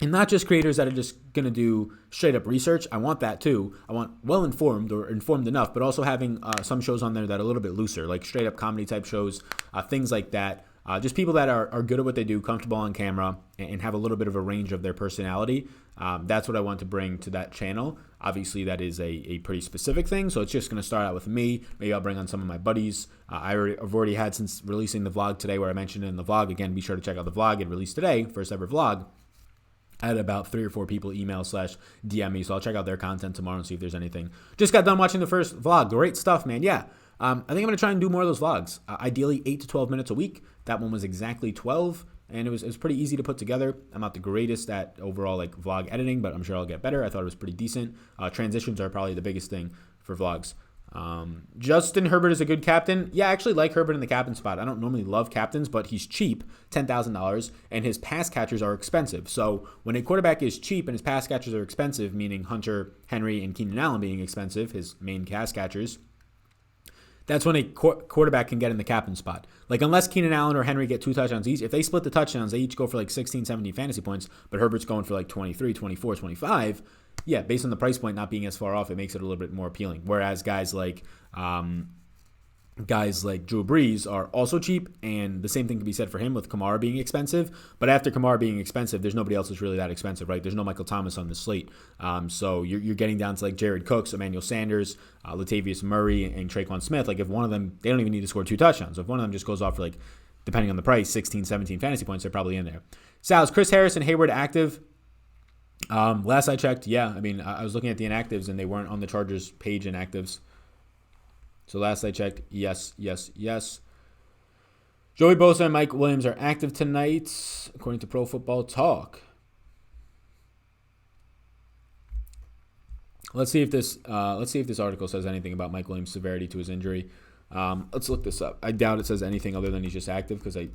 And not just creators that are just going to do straight up research. I want that too. I want well-informed or informed enough, but also having some shows on there that are a little bit looser, like straight up comedy type shows, things like that. Just people that are good at what they do, comfortable on camera, and have a little bit of a range of their personality. That's what I want to bring to that channel. Obviously, that is a pretty specific thing, so it's just going to start out with me. Maybe I'll bring on some of my buddies. I've already had since releasing the vlog today where I mentioned it in the vlog. Again, be sure to check out the vlog. It released today, first ever vlog. I had about 3 or 4 people email/DM me, so I'll check out their content tomorrow and see if there's anything. Just got done watching the first vlog. Great stuff, man. Yeah. I think I'm going to try and do more of those vlogs. Ideally, 8 to 12 minutes a week. That one was exactly 12, and it was pretty easy to put together. I'm not the greatest at overall like vlog editing, but I'm sure I'll get better. I thought it was pretty decent. Transitions are probably the biggest thing for vlogs. Justin Herbert is a good captain. Yeah, I actually like Herbert in the captain spot. I don't normally love captains, but he's cheap, $10,000, and his pass catchers are expensive. So when a quarterback is cheap and his pass catchers are expensive, meaning Hunter, Henry, and Keenan Allen being expensive, his main pass catchers, that's when a quarterback can get in the captain spot. Like, unless Keenan Allen or Henry get 2 touchdowns each, if they split the touchdowns, they each go for like 16, 17 fantasy points, but Herbert's going for like 23, 24, 25. Yeah, based on the price point not being as far off, it makes it a little bit more appealing. Whereas guys like Drew Brees are also cheap, and the same thing can be said for him with Kamara being expensive. But after Kamara being expensive, there's nobody else that's really that expensive, right? There's no Michael Thomas on the slate. So you're getting down to like Jared Cooks, Emmanuel Sanders, Latavius Murray, and Traquan Smith. Like if one of them, they don't even need to score 2 touchdowns. If one of them just goes off for like, depending on the price, 16, 17 fantasy points, they're probably in there. Sal, is Chris Harris and Hayward active? Last I checked, yeah. I mean, I was looking at the inactives, and they weren't on the Chargers page inactives. So last I checked, yes. Joey Bose and Mike Williams are active tonight, according to Pro Football Talk. Let's see if this article says anything about Mike Williams' severity to his injury. Let's look this up. I doubt it says anything other than he's just active, because I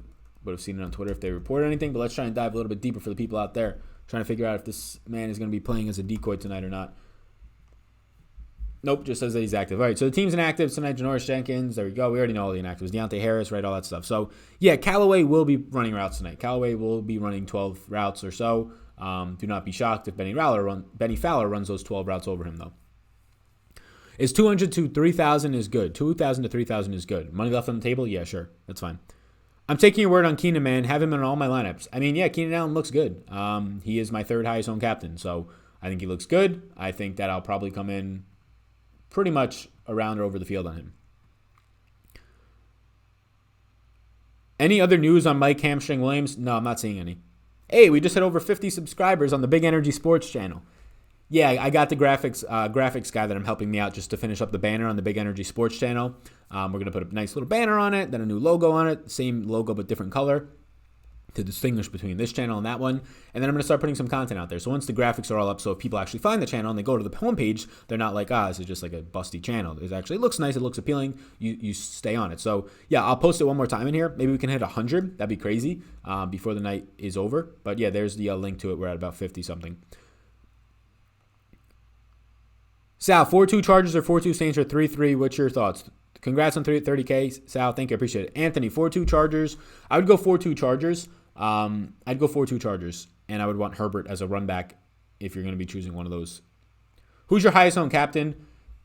would have seen it on Twitter if they reported anything. But let's try and dive a little bit deeper for the people out there trying to figure out if this man is going to be playing as a decoy tonight or not. Nope, just says that he's active. All right, so the team's inactive tonight. Janoris Jenkins, there we go. We already know all the inactives. Deontay Harris, right, all that stuff. So, yeah, Callaway will be running routes tonight. Callaway will be running 12 routes or so. Do not be shocked if Benny Fowler runs those 12 routes over him, though. Is 200 to 3,000 is good. 2,000 to 3,000 is good. Money left on the table? Yeah, sure. That's fine. I'm taking your word on Keenan, man. Have him in all my lineups. I mean, yeah, Keenan Allen looks good. He is my 3rd highest owned captain, so I think he looks good. I think that I'll probably come in pretty much around or over the field on him. Any other news on Mike Hamstring Williams? No, I'm not seeing any. Hey, we just hit over 50 subscribers on the Big Energy Sports channel. Yeah, I got the graphics guy that I'm helping me out just to finish up the banner on the Big Energy Sports channel. We're going to put a nice little banner on it, then a new logo on it, same logo but different color to distinguish between this channel and that one. And then I'm going to start putting some content out there. So once the graphics are all up, so if people actually find the channel and they go to the homepage, they're not like, this is just like a busty channel. It actually looks nice. It looks appealing. You stay on it. So yeah, I'll post it one more time in here. Maybe we can hit 100. That'd be crazy before the night is over. But yeah, there's the link to it. We're at about 50 something. Sal, 4-2 Chargers or 4-2 Saints or 3-3. What's your thoughts? Congrats on 30K. Sal, thank you. I appreciate it. Anthony, 4-2 Chargers. I would go 4-2 Chargers. I'd go 4-2 Chargers, and I would want Herbert as a run back if you're going to be choosing one of those. Who's your highest owned captain?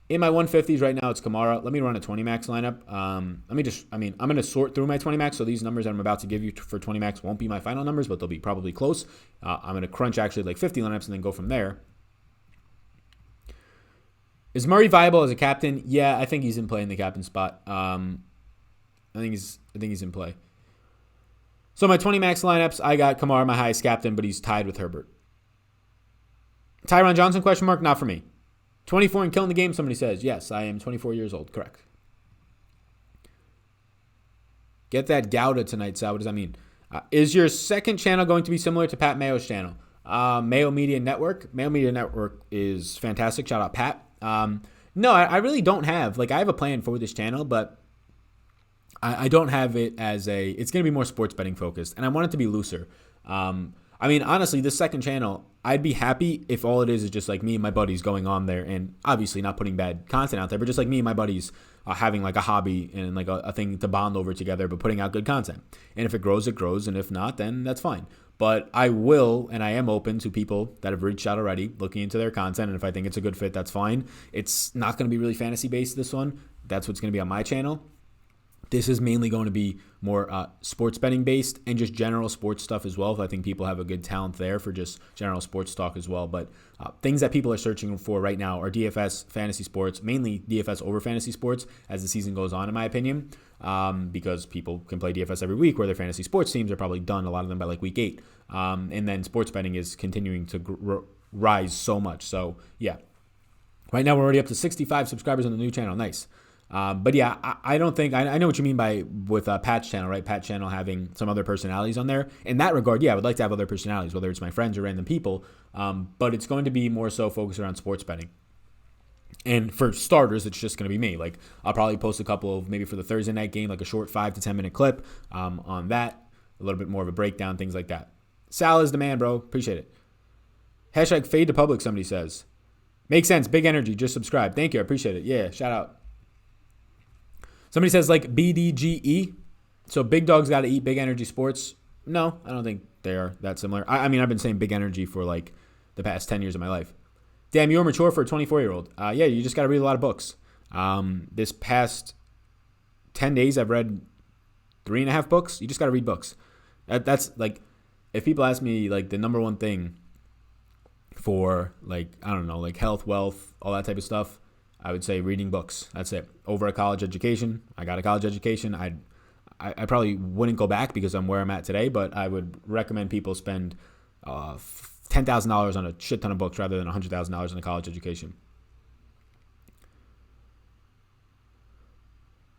In my 150s right now, it's Kamara. Let me run a 20 max lineup. I'm going to sort through my 20 max, so these numbers that I'm about to give you for 20 max won't be my final numbers, but they'll be probably close. I'm going to crunch actually like 50 lineups and then go from there. Is Murray viable as a captain? Yeah, I think he's in play in the captain spot. I think he's in play. So my 20 max lineups, I got Kamara, my highest captain, but he's tied with Herbert. Tyron Johnson, question mark? Not for me. 24 and killing the game, somebody says. Yes, I am 24 years old. Correct. Get that Gouda tonight, Sal. What does that mean? Is your second channel going to be similar to Pat Mayo's channel? Mayo Media Network. Mayo Media Network is fantastic. Shout out Pat. No, I really don't have. Like, I have a plan for this channel, but I don't have it as it's going to be more sports betting focused, and I want it to be looser. I mean, honestly, this second channel, I'd be happy if all it is just like me and my buddies going on there, and obviously not putting bad content out there, but just like me and my buddies having like a hobby and like a thing to bond over together, but putting out good content. And if it grows, it grows, and if not, then that's fine. But I will, and I am open to people that have reached out already, looking into their content, and if I think it's a good fit, that's fine. It's not going to be really fantasy-based, this one. That's what's going to be on my channel. This is mainly going to be more sports betting based and just general sports stuff as well. I think people have a good talent there for just general sports talk as well. But things that people are searching for right now are DFS, fantasy sports, mainly DFS over fantasy sports as the season goes on, in my opinion, because people can play DFS every week where their fantasy sports teams are probably done, a lot of them by like week 8. And then sports betting is continuing to rise so much. So, yeah. Right now, we're already up to 65 subscribers on the new channel. Nice. But yeah, I don't think, I know what you mean with Pat's channel, right? Pat's channel having some other personalities on there. In that regard, yeah, I would like to have other personalities, whether it's my friends or random people. But it's going to be more so focused around sports betting. And for starters, it's just going to be me. Like, I'll probably post a couple of, maybe for the Thursday night game, like a short 5 to 10 minute clip on that. A little bit more of a breakdown, things like that. Sal is the man, bro. Appreciate it. Hashtag fade to public, somebody says. Makes sense. Big energy. Just subscribe. Thank you. I appreciate it. Yeah, shout out. Somebody says like BDGE. So big dogs got to eat big energy sports. No, I don't think they are that similar. I mean, I've been saying big energy for like the past 10 years of my life. Damn, you're mature for a 24-year-old. Yeah, you just got to read a lot of books. This past 10 days, I've read 3.5 books. You just got to read books. That's like, if people ask me like the number one thing for like, I don't know, like health, wealth, all that type of stuff, I would say reading books. That's it. Over a college education. I got a college education. I probably wouldn't go back because I'm where I'm at today, but I would recommend people spend $10,000 on a shit ton of books rather than $100,000 on a college education.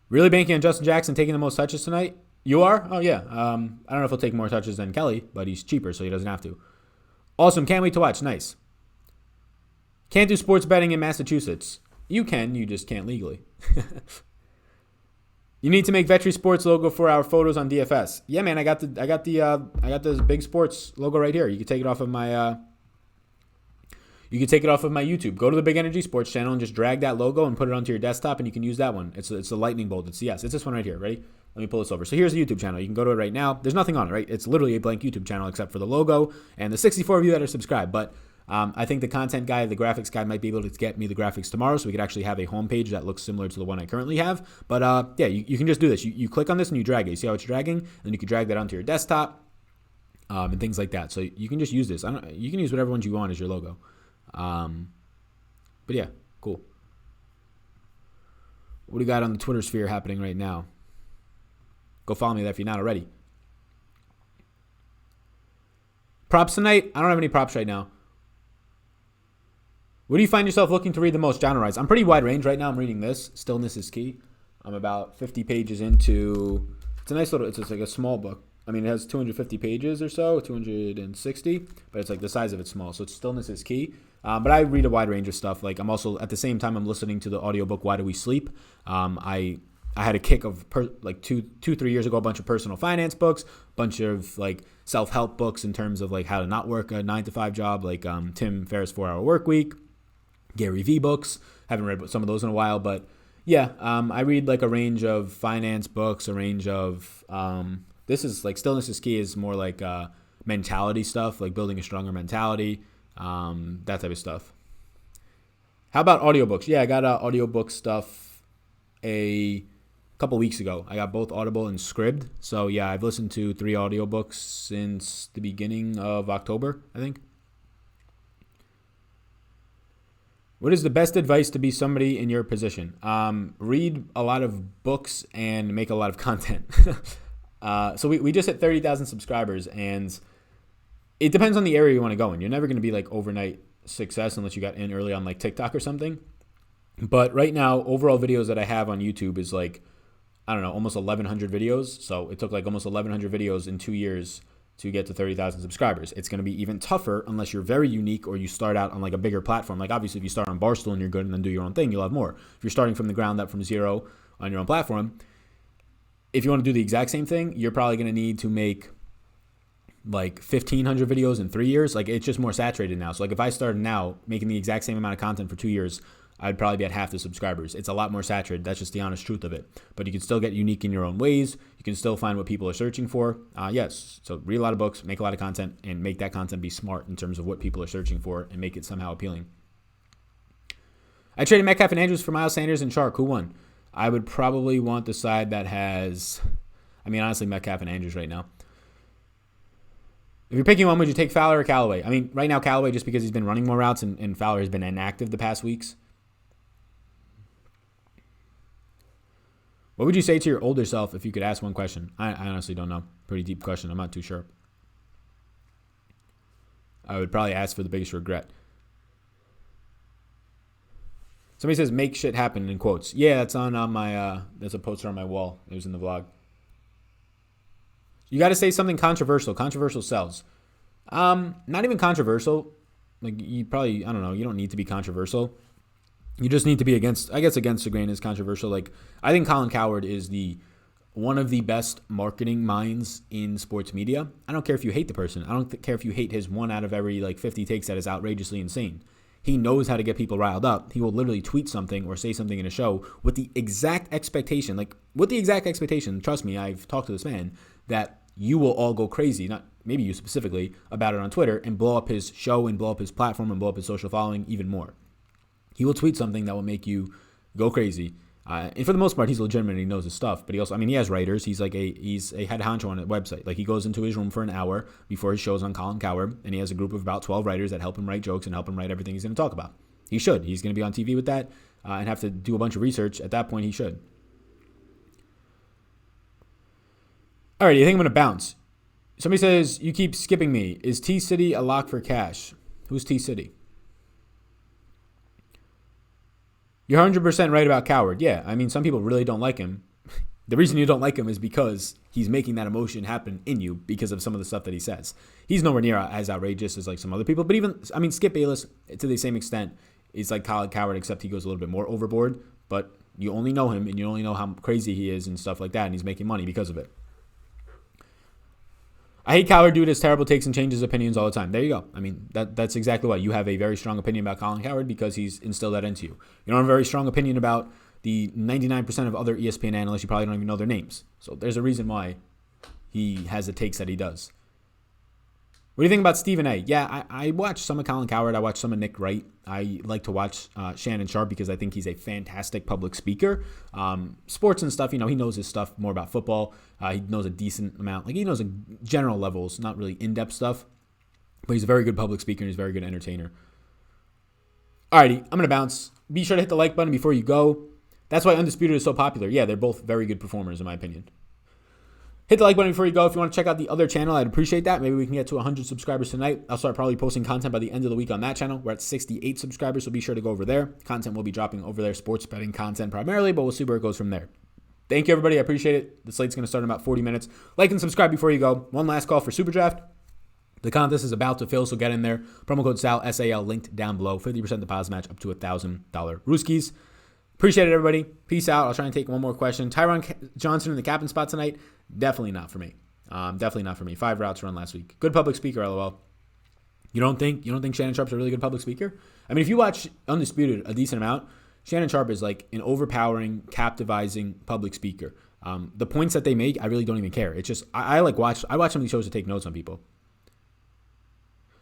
Really banking on Justin Jackson taking the most touches tonight? You are? Oh, yeah. I don't know if he'll take more touches than Kelly, but he's cheaper, so he doesn't have to. Awesome. Can't wait to watch. Nice. Can't do sports betting in Massachusetts. You can, you just can't legally. You need to make Vetri Sports logo for our photos on DFS. Yeah, man, I got the big sports logo right here. You can take it off of my YouTube. Go to the Big Energy Sports channel and just drag that logo and put it onto your desktop, and you can use that one. It's a lightning bolt. It's this one right here. Ready? Let me pull this over. So here's the YouTube channel. You can go to it right now. There's nothing on it, right? It's literally a blank YouTube channel except for the logo and the 64 of you that are subscribed. But I think the content guy, the graphics guy, might be able to get me the graphics tomorrow, so we could actually have a homepage that looks similar to the one I currently have. But yeah, you can just do this. You click on this and you drag it. You see how it's dragging? And then you can drag that onto your desktop and things like that. So you can just use this. You can use whatever ones you want as your logo. But yeah, cool. What do you got on the Twitter sphere happening right now? Go follow me there if you're not already. Props tonight? I don't have any props right now. What do you find yourself looking to read the most genre-wise? I'm pretty wide range right now. I'm reading this. Stillness is Key. I'm about 50 pages into... It's a nice little... It's like a small book. I mean, it has 250 pages or so, 260. But it's like the size of it's small. So it's Stillness is Key. But I read a wide range of stuff. Like I'm also... At the same time, I'm listening to the audiobook Why Do We Sleep? I had a kick of 3 years ago, a bunch of personal finance books, a bunch of like self-help books in terms of like how to not work a 9-to-5 job, like Tim Ferriss' 4-Hour Work Week. Gary V books. Haven't read some of those in a while, but yeah, I read like a range of finance books, a range of this is like Stillness is Key is more like mentality stuff, like building a stronger mentality, that type of stuff. How about audiobooks? Yeah, I got audiobook stuff a couple weeks ago. I got both Audible and Scribd. So yeah, I've listened to 3 audiobooks since the beginning of October, I think. What is the best advice to be somebody in your position? Read a lot of books and make a lot of content. So we just hit 30,000 subscribers, and it depends on the area you want to go in. You're never going to be like overnight success unless you got in early on like TikTok or something. But right now, overall videos that I have on YouTube is like, I don't know, almost 1,100 videos. So it took like almost 1,100 videos in 2 years to to get to 30,000 subscribers. It's going to be even tougher unless you're very unique or you start out on like a bigger platform. Like obviously if you start on Barstool and you're good and then do your own thing, you'll have more. If you're starting from the ground up from zero on your own platform, if you want to do the exact same thing, you're probably going to need to make like 1,500 videos in 3 years. Like it's just more saturated now. So like if I started now making the exact same amount of content for 2 years, I'd probably be at half the subscribers. It's a lot more saturated. That's just the honest truth of it. But you can still get unique in your own ways. You can still find what people are searching for. Yes. So read a lot of books, make a lot of content, and make that content be smart in terms of what people are searching for and make it somehow appealing. I traded Metcalf and Andrews for Miles Sanders and Chark. Who won? I would probably want the side that has, honestly, Metcalf and Andrews right now. If you're picking one, would you take Fowler or Callaway? Right now, Callaway, just because he's been running more routes and Fowler has been inactive the past weeks. What would you say to your older self if you could ask one question? I honestly don't know. Pretty deep question. I'm not too sure. I would probably ask for the biggest regret. Somebody says, make shit happen in quotes. Yeah, that's on my, that's a poster on my wall. It was in the vlog. You got to say something controversial. Controversial sells. Not even controversial. Like you probably, I don't know. You don't need to be controversial. You just need to be against the grain is controversial. Like I think Colin Cowherd is one of the best marketing minds in sports media. I don't care if you hate the person. I don't care if you hate his 1 out of every 50 takes that is outrageously insane. He knows how to get people riled up. He will literally tweet something or say something in a show with the exact expectation, trust me, I've talked to this man, that you will all go crazy, not maybe you specifically, about it on Twitter and blow up his show and blow up his platform and blow up his social following even more. He will tweet something that will make you go crazy. And for the most part, he's legitimate and he knows his stuff. But he also, he has writers. He's a head honcho on a website. Like he goes into his room for an hour before his show's on Colin Cowherd, and he has a group of about 12 writers that help him write jokes and help him write everything he's going to talk about. He should. He's going to be on TV with that and have to do a bunch of research. At that point, he should. All right, I think I'm going to bounce. Somebody says, you keep skipping me. Is T-City a lock for cash? Who's T-City? You're 100% right about Cowherd. Yeah, some people really don't like him. The reason you don't like him is because he's making that emotion happen in you because of some of the stuff that he says. He's nowhere near as outrageous as some other people. But even, Skip Bayless, to the same extent, is like Colin Cowherd, except he goes a little bit more overboard. But you only know him and you only know how crazy he is and stuff like that. And he's making money because of it. I hate Cowherd, dude. His terrible takes and changes opinions all the time. There you go. That's exactly why you have a very strong opinion about Colin Cowherd because he's instilled that into you. You don't have a very strong opinion about the 99% of other ESPN analysts. You probably don't even know their names. So there's a reason why he has the takes that he does. What do you think about Stephen A? Yeah, I watch some of Colin Cowherd. I watch some of Nick Wright. I like to watch Shannon Sharpe because I think he's a fantastic public speaker. Sports and stuff, he knows his stuff more about football. He knows a decent amount. He knows general levels, not really in-depth stuff. But he's a very good public speaker and he's a very good entertainer. Alrighty, I'm going to bounce. Be sure to hit the like button before you go. That's why Undisputed is so popular. Yeah, they're both very good performers in my opinion. Hit the like button before you go. If you want to check out the other channel, I'd appreciate that. Maybe we can get to 100 subscribers tonight. I'll start probably posting content by the end of the week on that channel. We're at 68 subscribers, so be sure to go over there. Content will be dropping over there, sports betting content primarily, but we'll see where it goes from there. Thank you, everybody. I appreciate it. The slate's going to start in about 40 minutes. Like and subscribe before you go. One last call for Super Draft. The contest is about to fill, so get in there. Promo code SAL, S-A-L, linked down below. 50% deposit match up to $1,000 Rooskies. Appreciate it, everybody. Peace out. I'll try and take one more question. Tyron Johnson in the captain spot tonight? Definitely not for me. Definitely not for me. 5 routes run last week. Good public speaker, LOL. You don't think Shannon Sharpe's a really good public speaker? If you watch Undisputed a decent amount, Shannon Sharpe is like an overpowering, captivating public speaker. The points that they make, I really don't even care. It's just I watch some of these shows to take notes on people.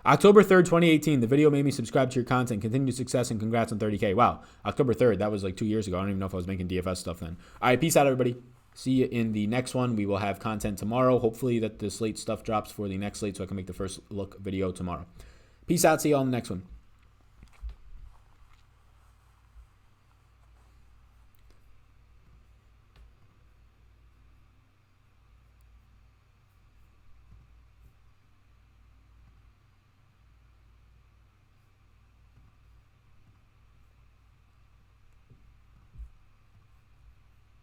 October 3rd, 2018, the video made me subscribe to your content. Continued success and congrats on 30K. Wow, October 3rd, that was 2 years ago. I don't even know if I was making DFS stuff then. All right, peace out, everybody. See you in the next one. We will have content tomorrow. Hopefully that the Slate stuff drops for the next Slate so I can make the first look video tomorrow. Peace out. See you all in the next one.